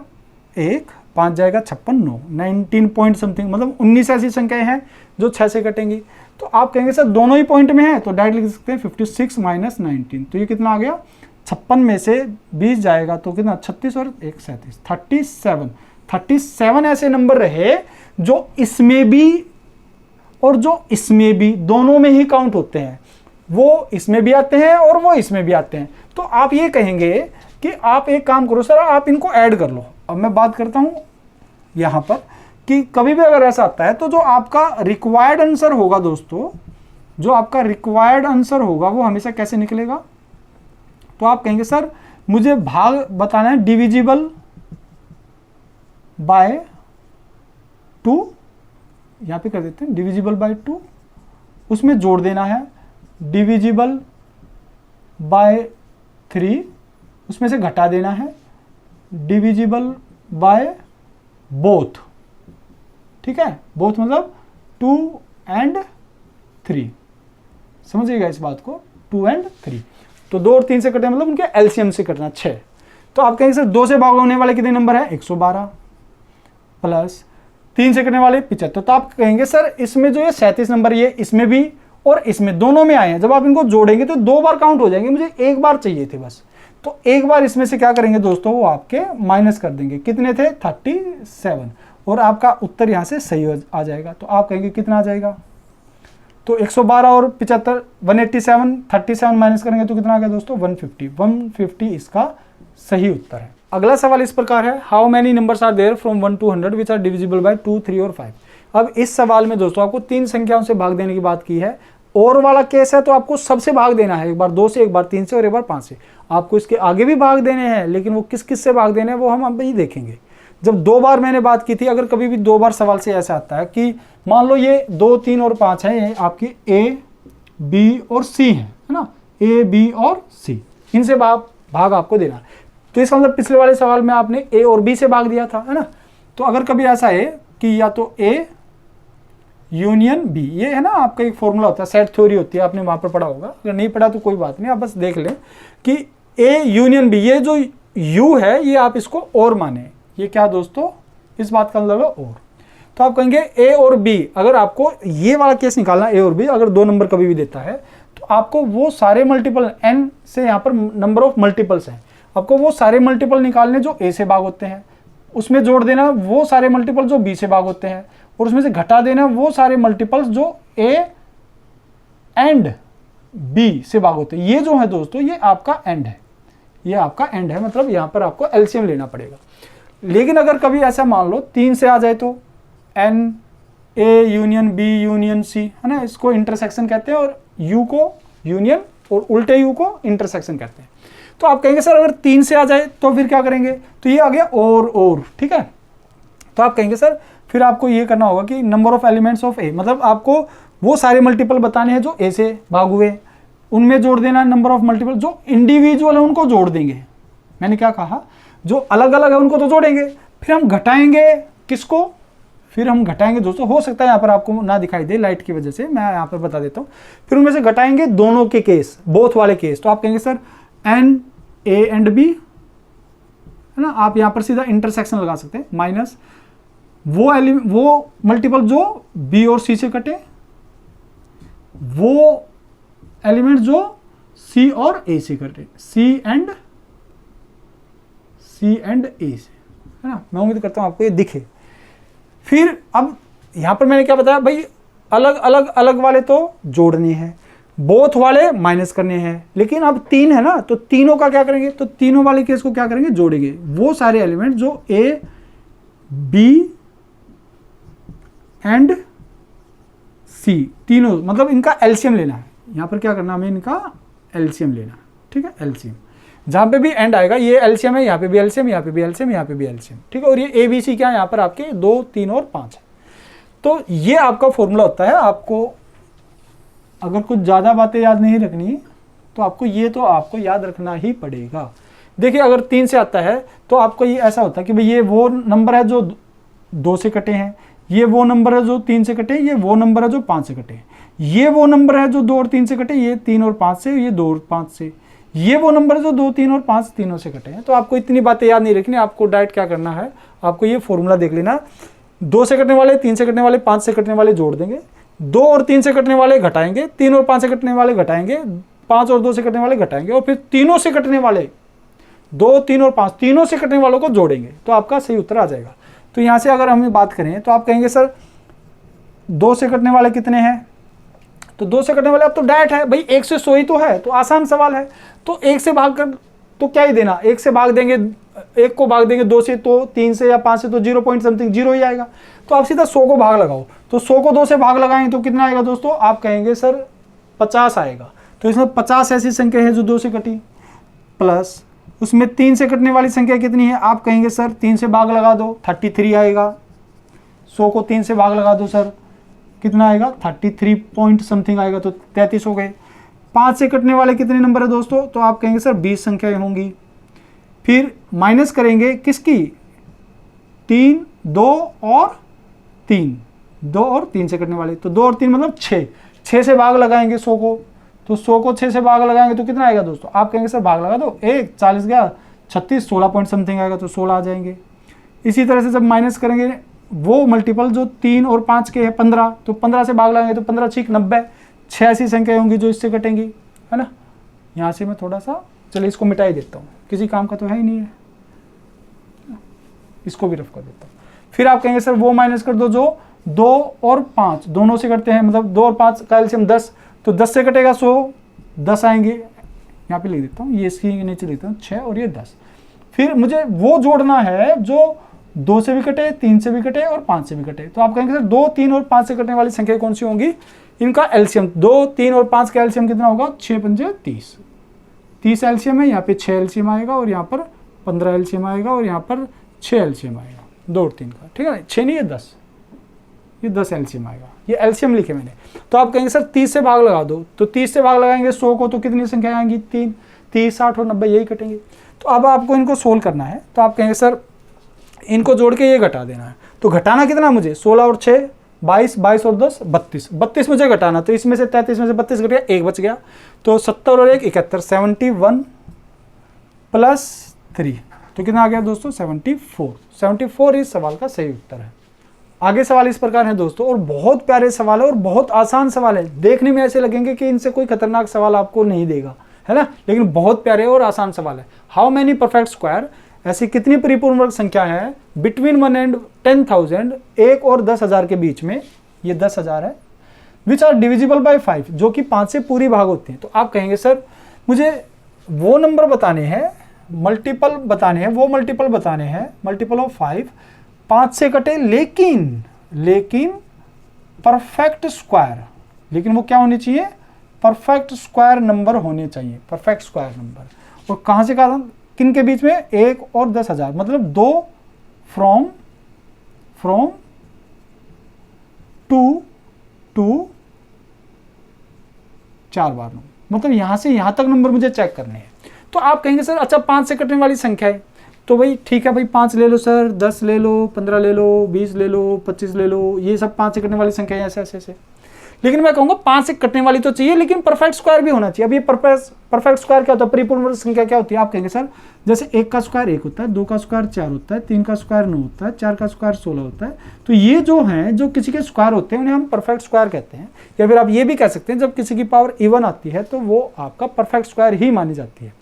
1 5 जाएगा 56 9 19 पॉइंट समथिंग, मतलब 19 ऐसी संख्याएं हैं जो 6 से कटेंगी। तो आप कहेंगे सर दोनों ही पॉइंट में है तो डायरेक्ट लिख सकते हैं 56 माइनस 19। तो ये कितना आ गया, 56 में से 20 जाएगा तो कितना, 36 और 1 37, 37 ऐसे नंबर रहे जो इसमें भी और जो इसमें भी दोनों में ही काउंट होते हैं। वो इसमें भी आते हैं और वो इसमें भी आते हैं। तो आप ये कहेंगे कि आप एक काम करो सर, आप इनको ऐड कर लो। अब मैं बात करता हूं यहां पर कि कभी भी अगर ऐसा आता है तो जो आपका रिक्वायर्ड आंसर होगा दोस्तों, जो आपका रिक्वायर्ड आंसर होगा वो हमेशा कैसे निकलेगा। तो आप कहेंगे सर मुझे भाग बताना है डिविजिबल बाय 2, यहां पे कर देते हैं डिविजिबल बाय 2, उसमें जोड़ देना है डिविजिबल बाय 3, उसमें से घटा देना है डिविजिबल बाय बोथ, ठीक है, बोथ मतलब 2 and 3, समझिएगा इस बात को, 2 and 3। तो 2 और 3 से कटे मतलब उनके एलसीएम से कटना 6। तो आप कहेंगे सर 2 से भाग होने वाले कितने नंबर है, 112 प्लस 3 से कटने वाले 75। तो आप कहेंगे सर इसमें जो ये 37 नंबर ये इसमें भी और इसमें दोनों में आए हैं, जब आप इनको जोड़ेंगे तो 2 बार काउंट हो जाएंगे, मुझे 1 बार चाहिए थे बस। तो 1 बार इसमें से क्या करेंगे दोस्तों, वो आपके माइनस कर देंगे, कितने थे 37, और आपका उत्तर यहाँ से सही आ जाएगा। तो आप कहेंगे कितना आ जाएगा, तो 112 और 75 187, 37 माइनस करेंगे तो कितना आ गया दोस्तों 150 इसका सही उत्तर है। अगला सवाल इस प्रकार है, how many numbers are there from 1 to 100 which are divisible by 2, 3 और 5। अब इस सवाल में दोस्तों आपको 3 संख्याओं से भाग देने की बात की है, और वाला केस है तो आपको सबसे भाग देना है, एक बार 2 से, एक बार 3 से और एक बार 5 से। आपको इसके आगे भी भाग देने हैं, लेकिन वो किस किस से भाग देने हैं वो हम अभी देखेंगे। जब 2 बार मैंने बात की थी, अगर कभी भी 2 बार सवाल से ऐसा आता है कि मान लो ये 2, 3 और 5 है, ये आपकी A, B और C है ना, A, B और C, इनसे भाग आपको देना है। तो इसका मतलब पिछले वाले सवाल में आपने A और B से भाग दिया था, है ना। तो अगर कभी ऐसा है कि या तो A यूनियन B, ये है ना आपका एक फॉर्मूला होता है, सेट थ्योरी होती है, आपने वहाँ पर पढ़ा होगा, अगर नहीं पढ़ा तो कोई बात नहीं, आप बस देख लें कि A यूनियन B, ये जो U है ये आप इसको और माने, ये क्या दोस्तों, इस बात का मतलब है और। तो आप कहेंगे A और B, अगर आपको ये वाला केस निकालना A और B, अगर 2 नंबर कभी भी देता है तो आपको वो सारे मल्टीपल n से यहाँ पर नंबर ऑफ मल्टीपल्स हैं, आपको वो सारे मल्टीपल निकालने जो A से भाग होते हैं, उसमें जोड़ देना वो सारे मल्टीपल जो B से भाग होते हैं, और उसमें से घटा देना वो सारे मल्टीपल्स जो A एंड B से भाग होते हैं। ये जो है दोस्तों ये आपका एंड है, ये आपका एंड है, मतलब यहाँ पर आपको एलसीएम लेना पड़ेगा। लेकिन अगर कभी ऐसा मान लो 3 से आ जाए तो N A union B union C, है ना, इसको इंटरसेक्शन कहते हैं, और U को यूनियन और उल्टे U को इंटरसेक्शन कहते हैं। तो आप कहेंगे सर अगर 3 से आ जाए तो फिर क्या करेंगे, तो ये आ गया और, ठीक है। तो आप कहेंगे सर फिर आपको ये करना होगा कि number of elements of A, मतलब आपको वो सारे मल्टीपल बताने हैं जो A से भाग हुए, उनमें जोड़ देना नंबर ऑफ मल्टीपल, जो इंडिविजुअल है उनको जोड़ देंगे। मैंने क्या कहा, जो अलग अलग है उनको तो जोड़ेंगे, फिर हम घटाएंगे किसको, फिर हम घटाएंगे दोस्तों, हो सकता है यहाँ पर आपको ना दिखाई दे लाइट की वजह से, मैं यहाँ पर बता देता हूँ, फिर उनमें से घटाएंगे दोनों के केस, बोथ वाले केस। तो आप कहेंगे sir N A and B, है ना, आप यहाँ पर सीधा इंटरसेक्शन लगा सकते हैं, माइनस वो मल्टीपल जो B और C से कटे, वो एलिमेंट जो C और A से कटे, C एंड A से, है ना। मैं उम्मीद करता हूँ आपको ये दिखे। फिर अब यहाँ पर मैंने क्या बताया भाई, अलग अलग अलग वाले तो जोड़ने हैं, बोथ वाले माइनस करने हैं, लेकिन अब 3 है ना, तो तीनों का क्या करेंगे, तो तीनों वाले केस को क्या करेंगे, जोड़ेंगे वो सारे एलिमेंट जो A B एंड C, तीनों, मतलब इनका एलसीएम लेना है। यहाँ पर क्या करना, हमें इनका एलसीएम लेना है, ठीक है, एलसीएम, जहाँ पे भी एंड आएगा ये एलसीएम है, यहाँ पे भी एलसीएम, यहाँ पे भी एलसीएम, यहाँ पे भी एलसीएम, ठीक है। और ये ABC क्या है, यहाँ पर आपके 2, 3 और 5 है। तो ये आपका फॉर्मूला होता है। आपको अगर कुछ ज़्यादा बातें याद नहीं रखनी तो आपको ये तो आपको याद रखना ही पड़ेगा। देखिए अगर 3 से आता है तो आपको ये ऐसा होता है कि भाई ये वो नंबर है जो 2 से कटे हैं, ये वो नंबर है जो 3 से कटे, ये वो नंबर है जो 5 से कटे, ये वो नंबर है जो 2 और 3 से कटे, ये 3 और 5 से, ये 2 और 5 से, ये वो नंबर है जो 2, 3 और 5 तीनों से कटे हैं। तो आपको इतनी बातें याद नहीं रखनी, आपको डायरेक्ट क्या करना है, आपको ये फॉर्मूला देख लेना, 2 से कटने वाले, 3 से कटने वाले, 5 से कटने वाले जोड़ देंगे, 2 और 3 से कटने वाले घटाएंगे, 3 और 5 से कटने वाले घटाएंगे, 5 और 2 से कटने वाले घटाएंगे, और फिर तीनों से कटने वाले 2, 3 और 5 तीनों से कटने वालों को जोड़ेंगे, तो आपका सही उत्तर आ जाएगा। तो यहाँ से अगर हम बात करें तो आप कहेंगे सर 2 से कटने वाले कितने हैं, तो 2 से कटने वाले अब तो डायरेक्ट है भाई, 1 से 100 ही तो है, तो आसान सवाल है। तो 1 से भाग कर तो क्या ही देना, 1 से भाग देंगे, 1 को भाग देंगे 2 से, तो 3 से या 5 से तो 0 पॉइंट समथिंग 0 ही आएगा। तो आप सीधा 100 को भाग लगाओ, तो 100 को 2 से भाग लगाएं तो कितना आएगा दोस्तों, आप कहेंगे सर 50 आएगा। तो इसमें 50 ऐसी संख्या है जो 2 से कटी, प्लस उसमें 3 से कटने वाली संख्या कितनी है, आप कहेंगे सर 3 से भाग लगा दो 33 आएगा। 100 को 3 से भाग लगा दो सर, कितना आएगा 33 पॉइंट समथिंग आएगा, तो 33 हो गए। 5 से कटने वाले कितने नंबर है दोस्तों, तो आप कहेंगे सर 20 संख्याएं होंगी। फिर माइनस करेंगे किसकी, 3, 2 और 3, 2 और 3 से कटने वाले, तो 2 और 3 मतलब 6, 6 से भाग लगाएंगे 100 को, तो 100 को 6 से भाग लगाएंगे तो कितना आएगा दोस्तों, आप कहेंगे सर भाग लगा दो, 1 40 गया 36, 16 पॉइंट समथिंग आएगा, तो 16 आ जाएंगे। इसी तरह से जब माइनस करेंगे वो मल्टीपल जो 3 और 5 के है 15, तो 15 से भाग लगाएंगे तो 15 6 90, 6 ऐसी संख्याएं होंगी जो इससे कटेंगी, है ना। यहाँ से मैं थोड़ा सा चलिए इसको मिटा ही देता हूँ, किसी काम का तो है ही नहीं है, इसको भी रफ कर देता हूँ। फिर आप कहेंगे सर वो माइनस कर दो जो 2 और 5 दोनों से करते हैं, मतलब 2 और 5 का एलसीएम 10, तो 10 से कटेगा 100, 10 आएंगे, यहाँ पे लिख देता हूँ, ये इसकी नीचे लिखता हूँ 6 और ये 10। फिर मुझे वो जोड़ना है जो 2 से भी कटे, 3 से भी कटे और 5 से भी कटे, तो आप कहेंगे सर 2, 3 और 5 से कटने वाली संख्या कौन सी होंगी, इनका एलसीएम 2, 3 और 5 का एलसीएम कितना होगा, 6 पंजे 30, 30 एलसीएम है, यहाँ पे 6 एलसीएम आएगा और यहाँ पर 15 एलसीएम आएगा और यहाँ पर 6 एलसीएम आएगा, 2 और 3 का, ठीक है ना, 6 नहीं, ये 10, ये 10 एलसीएम आएगा, ये एलसीएम लिखे मैंने। तो आप कहेंगे सर 30 से भाग लगा दो, तो 30 से भाग लगाएंगे 100 को, तो कितनी संख्या आएंगी, 3, 30, 60 और 90 यही कटेंगे। तो अब आपको इनको सोल्व करना है, तो आप कहेंगे सर इनको जोड़ के ये घटा देना है, तो घटाना कितना मुझे, 16 और 6 22, 22 और 10 32, 32 मुझे घटाना, तो इसमें से 33 में से 32 घट गया, 1 बच गया, तो 70 और 1 71, 71 प्लस 3, तो कितना आ गया दोस्तों, 74, 74 इस सवाल का सही उत्तर है। आगे सवाल इस प्रकार है दोस्तों, और बहुत प्यारे सवाल है और बहुत आसान सवाल है, देखने में ऐसे लगेंगे कि इनसे कोई खतरनाक सवाल आपको नहीं देगा, है ना, लेकिन बहुत प्यारे और आसान सवाल है। हाउ मैनी परफेक्ट स्क्वायर, ऐसी कितनी परिपूर्ण वर्ग संख्या है बिटवीन 1 and 10,000, 1 और 10,000 के बीच में, ये 10,000 है, विच आर डिविजिबल बाय 5, जो कि 5 से पूरी भाग होती हैं। तो आप कहेंगे सर मुझे वो नंबर बताने हैं, मल्टीपल बताने हैं, वो मल्टीपल बताने हैं, मल्टीपल ऑफ 5, 5 से कटे, लेकिन परफेक्ट स्क्वायर, लेकिन वो क्या होनी चाहिए, परफेक्ट स्क्वायर नंबर होने चाहिए, परफेक्ट स्क्वायर नंबर। और कहाँ से कहा, किन के बीच में, 1 और 10,000, मतलब 2 फ्रॉम टू 4 बार, मतलब यहां से यहां तक नंबर मुझे चेक करने हैं। तो आप कहेंगे सर अच्छा 5 से कटने वाली संख्या है, तो भाई ठीक है भाई 5 ले लो सर, 10 ले लो, 15 ले लो, 20 ले लो, 25 ले लो, ये सब 5 से कटने वाली संख्या है, ऐसे। लेकिन मैं कहूँगा 5 से कटने वाली तो चाहिए, लेकिन परफेक्ट स्क्वायर भी होना चाहिए। अब ये परफेक्ट स्क्वायर क्या होता है, परिपूर्ण वर्ग संख्या क्या होती है, आप कहेंगे सर जैसे 1 का स्क्वायर 1 होता है, 2 का स्क्वायर 4 होता है, 3 का स्क्वायर 9 होता है, 4 का स्क्वायर 16 होता है। तो ये जो हैं, जो किसी के स्क्वायर होते हैं उन्हें हम परफेक्ट स्क्वायर कहते हैं, या फिर आप ये भी कह सकते हैं जब किसी की पावर इवन आती है तो वो आपका परफेक्ट स्क्वायर ही मानी जाती है।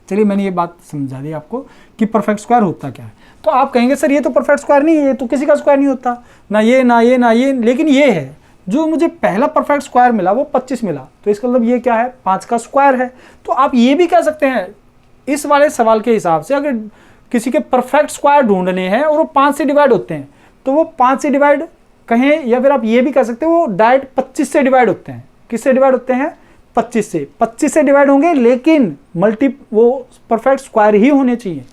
चलिए मैंने ये बात समझा दी आपको कि परफेक्ट स्क्वायर होता क्या है। तो आप कहेंगे सर ये तो परफेक्ट स्क्वायर नहीं है, ये तो किसी का स्क्वायर नहीं होता, ना ये, लेकिन ये है जो मुझे पहला परफेक्ट स्क्वायर मिला वो 25 मिला, तो इसका मतलब ये क्या है, 5 का स्क्वायर है। तो आप ये भी कह सकते हैं इस वाले सवाल के हिसाब से, अगर किसी के परफेक्ट स्क्वायर ढूंढने हैं और वो 5 से डिवाइड होते हैं तो वो 5 से डिवाइड कहें, या फिर आप ये भी कह सकते हैं वो डायरेक्ट 25 से डिवाइड होते हैं। किससे डिवाइड होते हैं, 25 से डिवाइड होंगे, लेकिन वो परफेक्ट स्क्वायर ही होने चाहिए।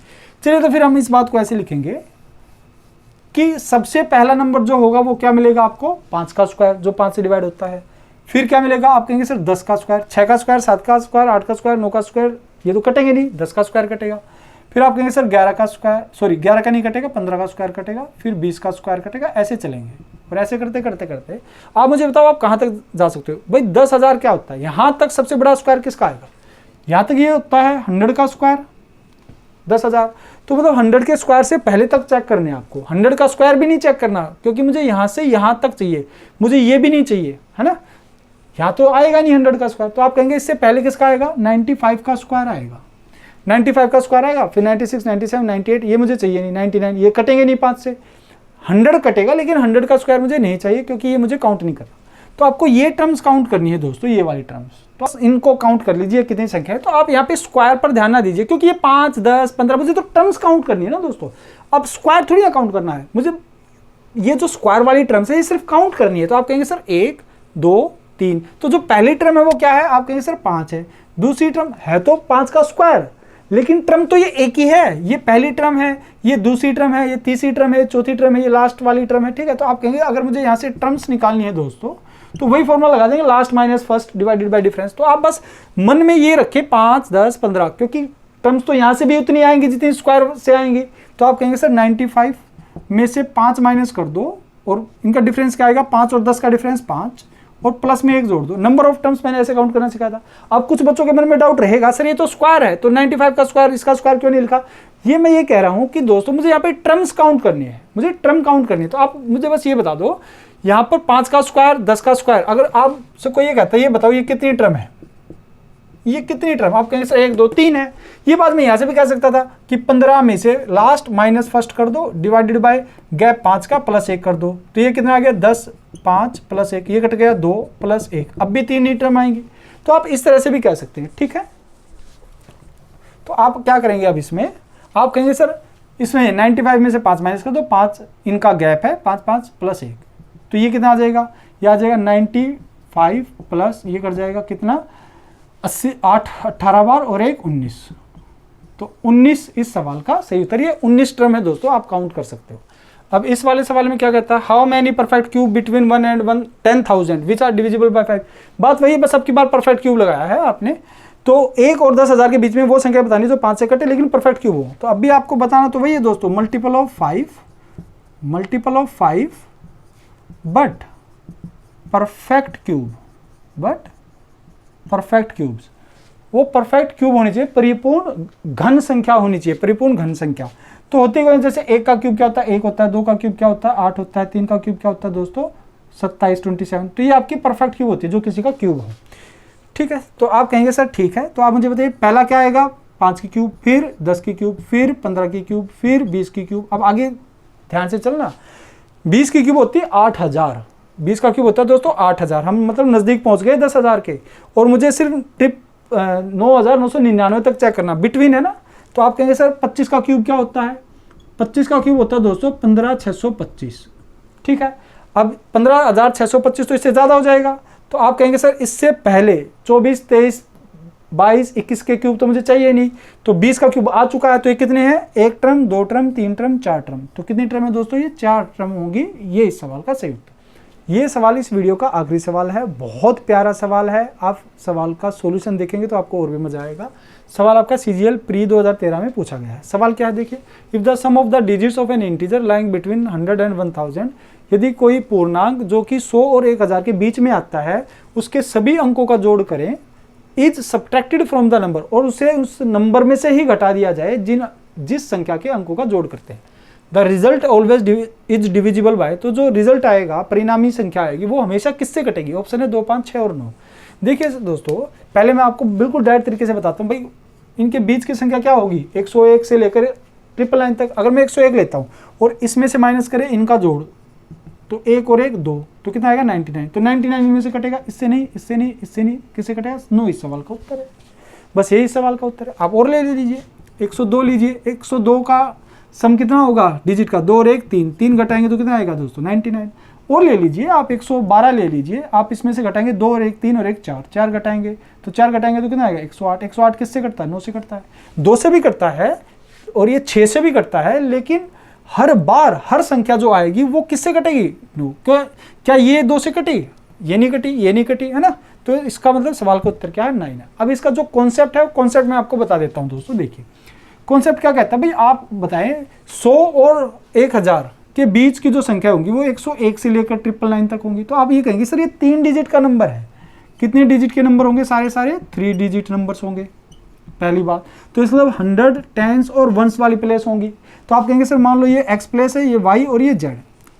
चलिए तो फिर हम इस बात को ऐसे लिखेंगे कि सबसे पहला नंबर जो होगा वो क्या मिलेगा आपको, 5 का स्क्वायर, जो 5 से डिवाइड होता है। फिर क्या मिलेगा, आप कहेंगे सर 10 का स्क्वायर, 6 का स्क्वायर, 7 का स्क्वायर, 8 का स्क्वायर, 9 का स्क्वायर, ये तो कटेंगे नहीं, 10 का स्क्वायर कटेगा। फिर आप कहेंगे सर 11 का स्क्वायर, सॉरी 11 का नहीं कटेगा, 15 का स्क्वायर कटेगा, फिर 20 का स्क्वायर कटेगा, ऐसे चलेंगे। और ऐसे करते करते आप मुझे बताओ आप कहाँ तक जा सकते हो। भाई 10,000 क्या होता है, यहाँ तक सबसे बड़ा स्क्वायर किसका आएगा, यहाँ तक ये होता है 100 का स्क्वायर, 10,000। तो मतलब 100 के स्क्वायर से पहले तक चेक करने हैं आपको, 100 का स्क्वायर भी नहीं चेक करना, क्योंकि मुझे यहाँ से यहाँ तक चाहिए, मुझे ये भी नहीं चाहिए, है ना, यहाँ तो आएगा नहीं 100 का स्क्वायर। तो आप कहेंगे इससे पहले किसका आएगा, 95 का स्क्वायर आएगा, 95 का स्क्वायर आएगा, फिर 96, 97, 98, ये मुझे चाहिए नहीं, 99, ये कटेंगे नहीं 5 से, 100 कटेगा, लेकिन 100 का स्क्वायर मुझे नहीं चाहिए क्योंकि ये मुझे काउंट नहीं करना। तो आपको ये टर्म्स काउंट करनी है दोस्तों, ये वाली टर्म्स, तो इनको काउंट कर लीजिए कितनी संख्या है। तो आप यहाँ पे स्क्वायर पर ध्यान ना दीजिए, क्योंकि ये 5, 10, 15 मुझे तो टर्म्स काउंट करनी है ना दोस्तों, अब स्क्वायर थोड़ी ना काउंट करना है मुझे, ये जो स्क्वायर वाली टर्म्स है ये सिर्फ काउंट करनी है। तो आप कहेंगे सर 1, 2, 3, तो जो पहली टर्म है वो क्या है, आप कहेंगे सर 5 है, दूसरी टर्म है तो 5 का स्क्वायर, लेकिन टर्म तो ये एक ही है, ये पहली टर्म है, ये दूसरी टर्म है, ये तीसरी टर्म है, चौथी टर्म है, ये लास्ट वाली टर्म है, ठीक है। तो आप कहेंगे अगर मुझे यहाँ से टर्म्स निकालनी है दोस्तों, तो वही फॉर्मूला लगा देंगे, last minus first divided by difference. तो आप बस मन में ये रखें 5, 10, 15, क्योंकि टर्म्स तो यहाँ से भी उतनी आएंगी जितनी स्क्वायर से आएंगी। तो आप कहेंगे सर 95 में से 5 माइनस कर दो और इनका डिफरेंस क्या आएगा, 5 और 10 का डिफरेंस 5 और प्लस में 1 जोड़ दो। नंबर ऑफ टर्म्स मैंने ऐसे काउंट करना सिखाया था। अब कुछ बच्चों के मन में डाउट रहेगा, सर ये तो स्क्वायर है, तो 95 का स्क्वायर, इसका स्क्वायर क्यों नहीं लिखा। ये मैं ये कह रहा हूं कि दोस्तों मुझे यहाँ पे टर्म्स काउंट करनी है, मुझे टर्म काउंट करनी है। तो आप मुझे बस ये बता दो, यहाँ पर 5 का स्क्वायर, 10 का स्क्वायर, अगर आपसे कोई ये कहता है ये बताओ ये कितनी टर्म है, ये कितनी टर्म, आप कहेंगे सर 1 2 3 है। ये बात मैं यहाँ से भी कह सकता था कि 15 में से लास्ट माइनस फर्स्ट कर दो, डिवाइडेड बाय गैप 5 का प्लस 1 कर दो, तो ये कितना आ गया 10, 5 प्लस 1, ये कट गया 2 प्लस 1, अब भी 3 ही टर्म आएंगी। तो आप इस तरह से भी कह सकते हैं, ठीक है। तो आप क्या करेंगे अब इसमें, आप कहेंगे सर इसमें 95 में से 5 माइनस कर दो, 5 इनका गैप है, 5 5 प्लस 1, तो ये कितना आ जाएगा, ये आ जाएगा 95 प्लस ये कर जाएगा कितना 80, 8 18 बार और 1 19, तो 19 इस सवाल का सही उत्तर। ये 19 टर्म है दोस्तों, आप काउंट कर सकते हो। अब इस वाले सवाल में क्या कहता है, how many perfect cube between 1 and 10,000 which are divisible by 5। बात वही, बस अब की बार परफेक्ट क्यूब लगाया है आपने, तो 1 और 10,000 के बीच में वो संख्या बतानी जो 5 से कटे लेकिन परफेक्ट क्यूब हो। तो अब भी आपको बताना तो वही है दोस्तों, multiple of 5 but perfect cube, but perfect cubes, वो परफेक्ट क्यूब होनी चाहिए, परिपूर्ण घन संख्या होनी चाहिए, परिपूर्ण घन संख्या। तो होती है जैसे 1 का क्यूब क्या होता है 1 होता है, 2 का क्यूब क्या होता है 8 होता है, 3 का क्यूब क्या होता है दोस्तों 27 27, तो ये आपकी परफेक्ट क्यूब होती है जो किसी का क्यूब हो, ठीक है। तो आप कहेंगे सर ठीक है, तो आप मुझे बताइए पहला क्या आएगा 5 की क्यूब, फिर 10 की क्यूब, फिर 15 की क्यूब, फिर 20 की क्यूब। अब आगे ध्यान से चलना, 20 की क्यूब होती है 8000, 20 का क्यूब होता है दोस्तों 8000, हम मतलब नज़दीक पहुंच गए 10,000 के, और मुझे सिर्फ टिप 9,999 तक चेक करना, बिटवीन है ना। तो आप कहेंगे सर 25 का क्यूब क्या होता है, 25 का क्यूब होता है दोस्तों 15,625, ठीक है। अब 15,625 तो इससे ज़्यादा हो जाएगा, तो आप कहेंगे सर इससे पहले 24 23 22 21 के क्यूब तो मुझे चाहिए नहीं, तो 20 का क्यूब आ चुका है, तो ये कितने हैं 1 टर्म 2 टर्म 3 टर्म 4 टर्म, तो कितनी टर्म है दोस्तों ये 4 टर्म होंगी। ये इस सवाल का सही उत्तर। ये सवाल इस वीडियो का आखिरी सवाल है, बहुत प्यारा सवाल है, आप सवाल का सॉल्यूशन देखेंगे तो आपको और भी मजा आएगा। सवाल आपका CGL प्री 2013 में पूछा गया है। सवाल क्या है देखिए, if the sum of the digits of an integer lying between 100 and 1000, यदि कोई पूर्णांक जो कि 100 और 1000 के बीच में आता है उसके सभी अंकों का जोड़ करें, is subtracted from the number, और उसे उस नंबर में से ही घटा दिया जाए जिस संख्या के अंकों का जोड़ करते हैं, the result always is divisible by, तो जो रिजल्ट आएगा परिणामी संख्या आएगी वो हमेशा किससे कटेगी। ऑप्शन है 2 5 6 और 9। देखिए दोस्तों पहले मैं आपको बिल्कुल डायरेक्ट तरीके से बताता हूँ, भाई इनके बीच की संख्या क्या होगी 101 से लेकर 999 तक। अगर मैं 101 लेता हूँ और इसमें से माइनस करें इनका जोड़, तो 1 और 1 2, तो कितना आएगा 99, तो 99 इनमें से कटेगा, इससे नहीं इससे नहीं इससे नहीं, किससे कटेगा 9। इस सवाल का उत्तर है, बस यही सवाल का उत्तर है। आप और ले लीजिए 102 लीजिए, 102 का सम कितना होगा डिजिट का 2 और 1 3, 3 घटाएंगे तो कितना आएगा दोस्तों 99। और ले लीजिए आप 112 ले लीजिए, आप इसमें से घटाएंगे 2 और 1 3 और 1 4, 4 घटाएंगे तो 4 घटाएंगे तो कितना आएगा 108। 108 किससे कटता है 9 से कटता है, 2 से भी कटता है और ये 6 से भी कटता है, लेकिन हर बार हर संख्या जो आएगी वो किससे कटेगी 9। क्या ये 2 से कटी, ये नहीं कटी, ये नहीं कटी, है ना। तो इसका मतलब सवाल का उत्तर क्या है 9 है। अब इसका जो कॉन्सेप्ट है वो कॉन्सेप्ट मैं आपको बता देता हूँ दोस्तों। देखिए कॉन्सेप्ट क्या कहता है, भाई आप बताएं 100 और 1000 के बीच की जो संख्या होंगी वो 101 से लेकर 999 तक होंगी। तो आप ये कहेंगे सर ये 3 डिजिट का नंबर है, कितने डिजिट के नंबर होंगे, सारे 3 डिजिट नंबर्स होंगे पहली बात। तो इस मतलब 100 10s और 1s वाली प्लेस होंगी। तो आप कहेंगे सर मान लो ये x प्लेस है, ये y और ये z,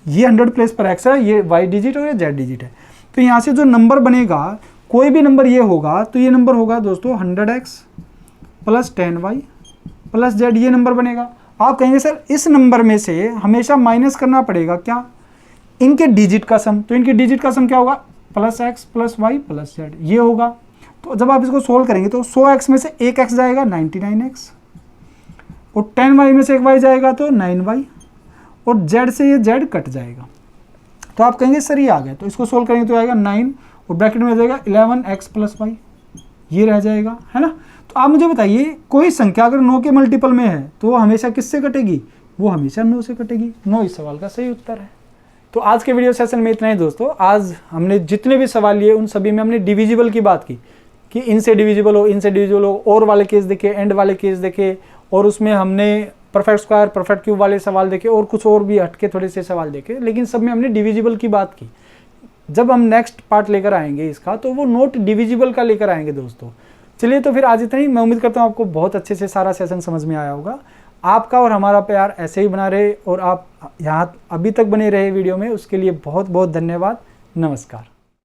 ये 100 प्लेस पर x है, ये y डिजिट और ये z डिजिट है। तो यहाँ से जो नंबर बनेगा कोई भी नंबर ये होगा, तो ये नंबर होगा दोस्तों 100x plus 10y plus z, ये नंबर बनेगा। आप कहेंगे सर इस नंबर में से हमेशा माइनस करना पड़ेगा क्या, इनके डिजिट का सम। तो इनके डिजिट का सम क्या होगा plus x plus y plus z, ये होगा। तो जब आप इसको सोल्व करेंगे तो 100x में से एक x जाएगा 99x, और 10y में से एक y जाएगा तो 9y, और z से ये z कट जाएगा। तो आप कहेंगे सर ये आ गया, तो इसको सोल्व करेंगे तो आएगा 9 और ब्रैकेट में आ जाएगा 11x प्लस y, ये रह जाएगा, है ना। तो आप मुझे बताइए कोई संख्या अगर 9 के मल्टीपल में है तो वो हमेशा किससे कटेगी, वो हमेशा 9 से कटेगी। 9 इस सवाल का सही उत्तर है। तो आज के वीडियो सेशन में इतना ही दोस्तों। आज हमने जितने भी सवाल लिए उन सभी में हमने डिविजिबल की बात की कि इनसे डिविजिबल हो, इनसे डिविजिबल हो, और वाले केस देखे, एंड वाले केस देखे, और उसमें हमने परफेक्ट स्क्वायर, परफेक्ट क्यूब वाले सवाल देखे और कुछ और भी हटके थोड़े से सवाल देखे, लेकिन सब में हमने डिविजिबल की बात की। जब हम नेक्स्ट पार्ट लेकर आएंगे इसका, तो वो नोट डिविजिबल का लेकर आएंगे दोस्तों। चलिए तो फिर आज इतना ही। मैं उम्मीद करता हूँ आपको बहुत अच्छे से सारा सेशन समझ में आया होगा। आपका और हमारा प्यार ऐसे ही बना रहे और आप यहाँ अभी तक बने रहे वीडियो में, उसके लिए बहुत बहुत धन्यवाद। नमस्कार।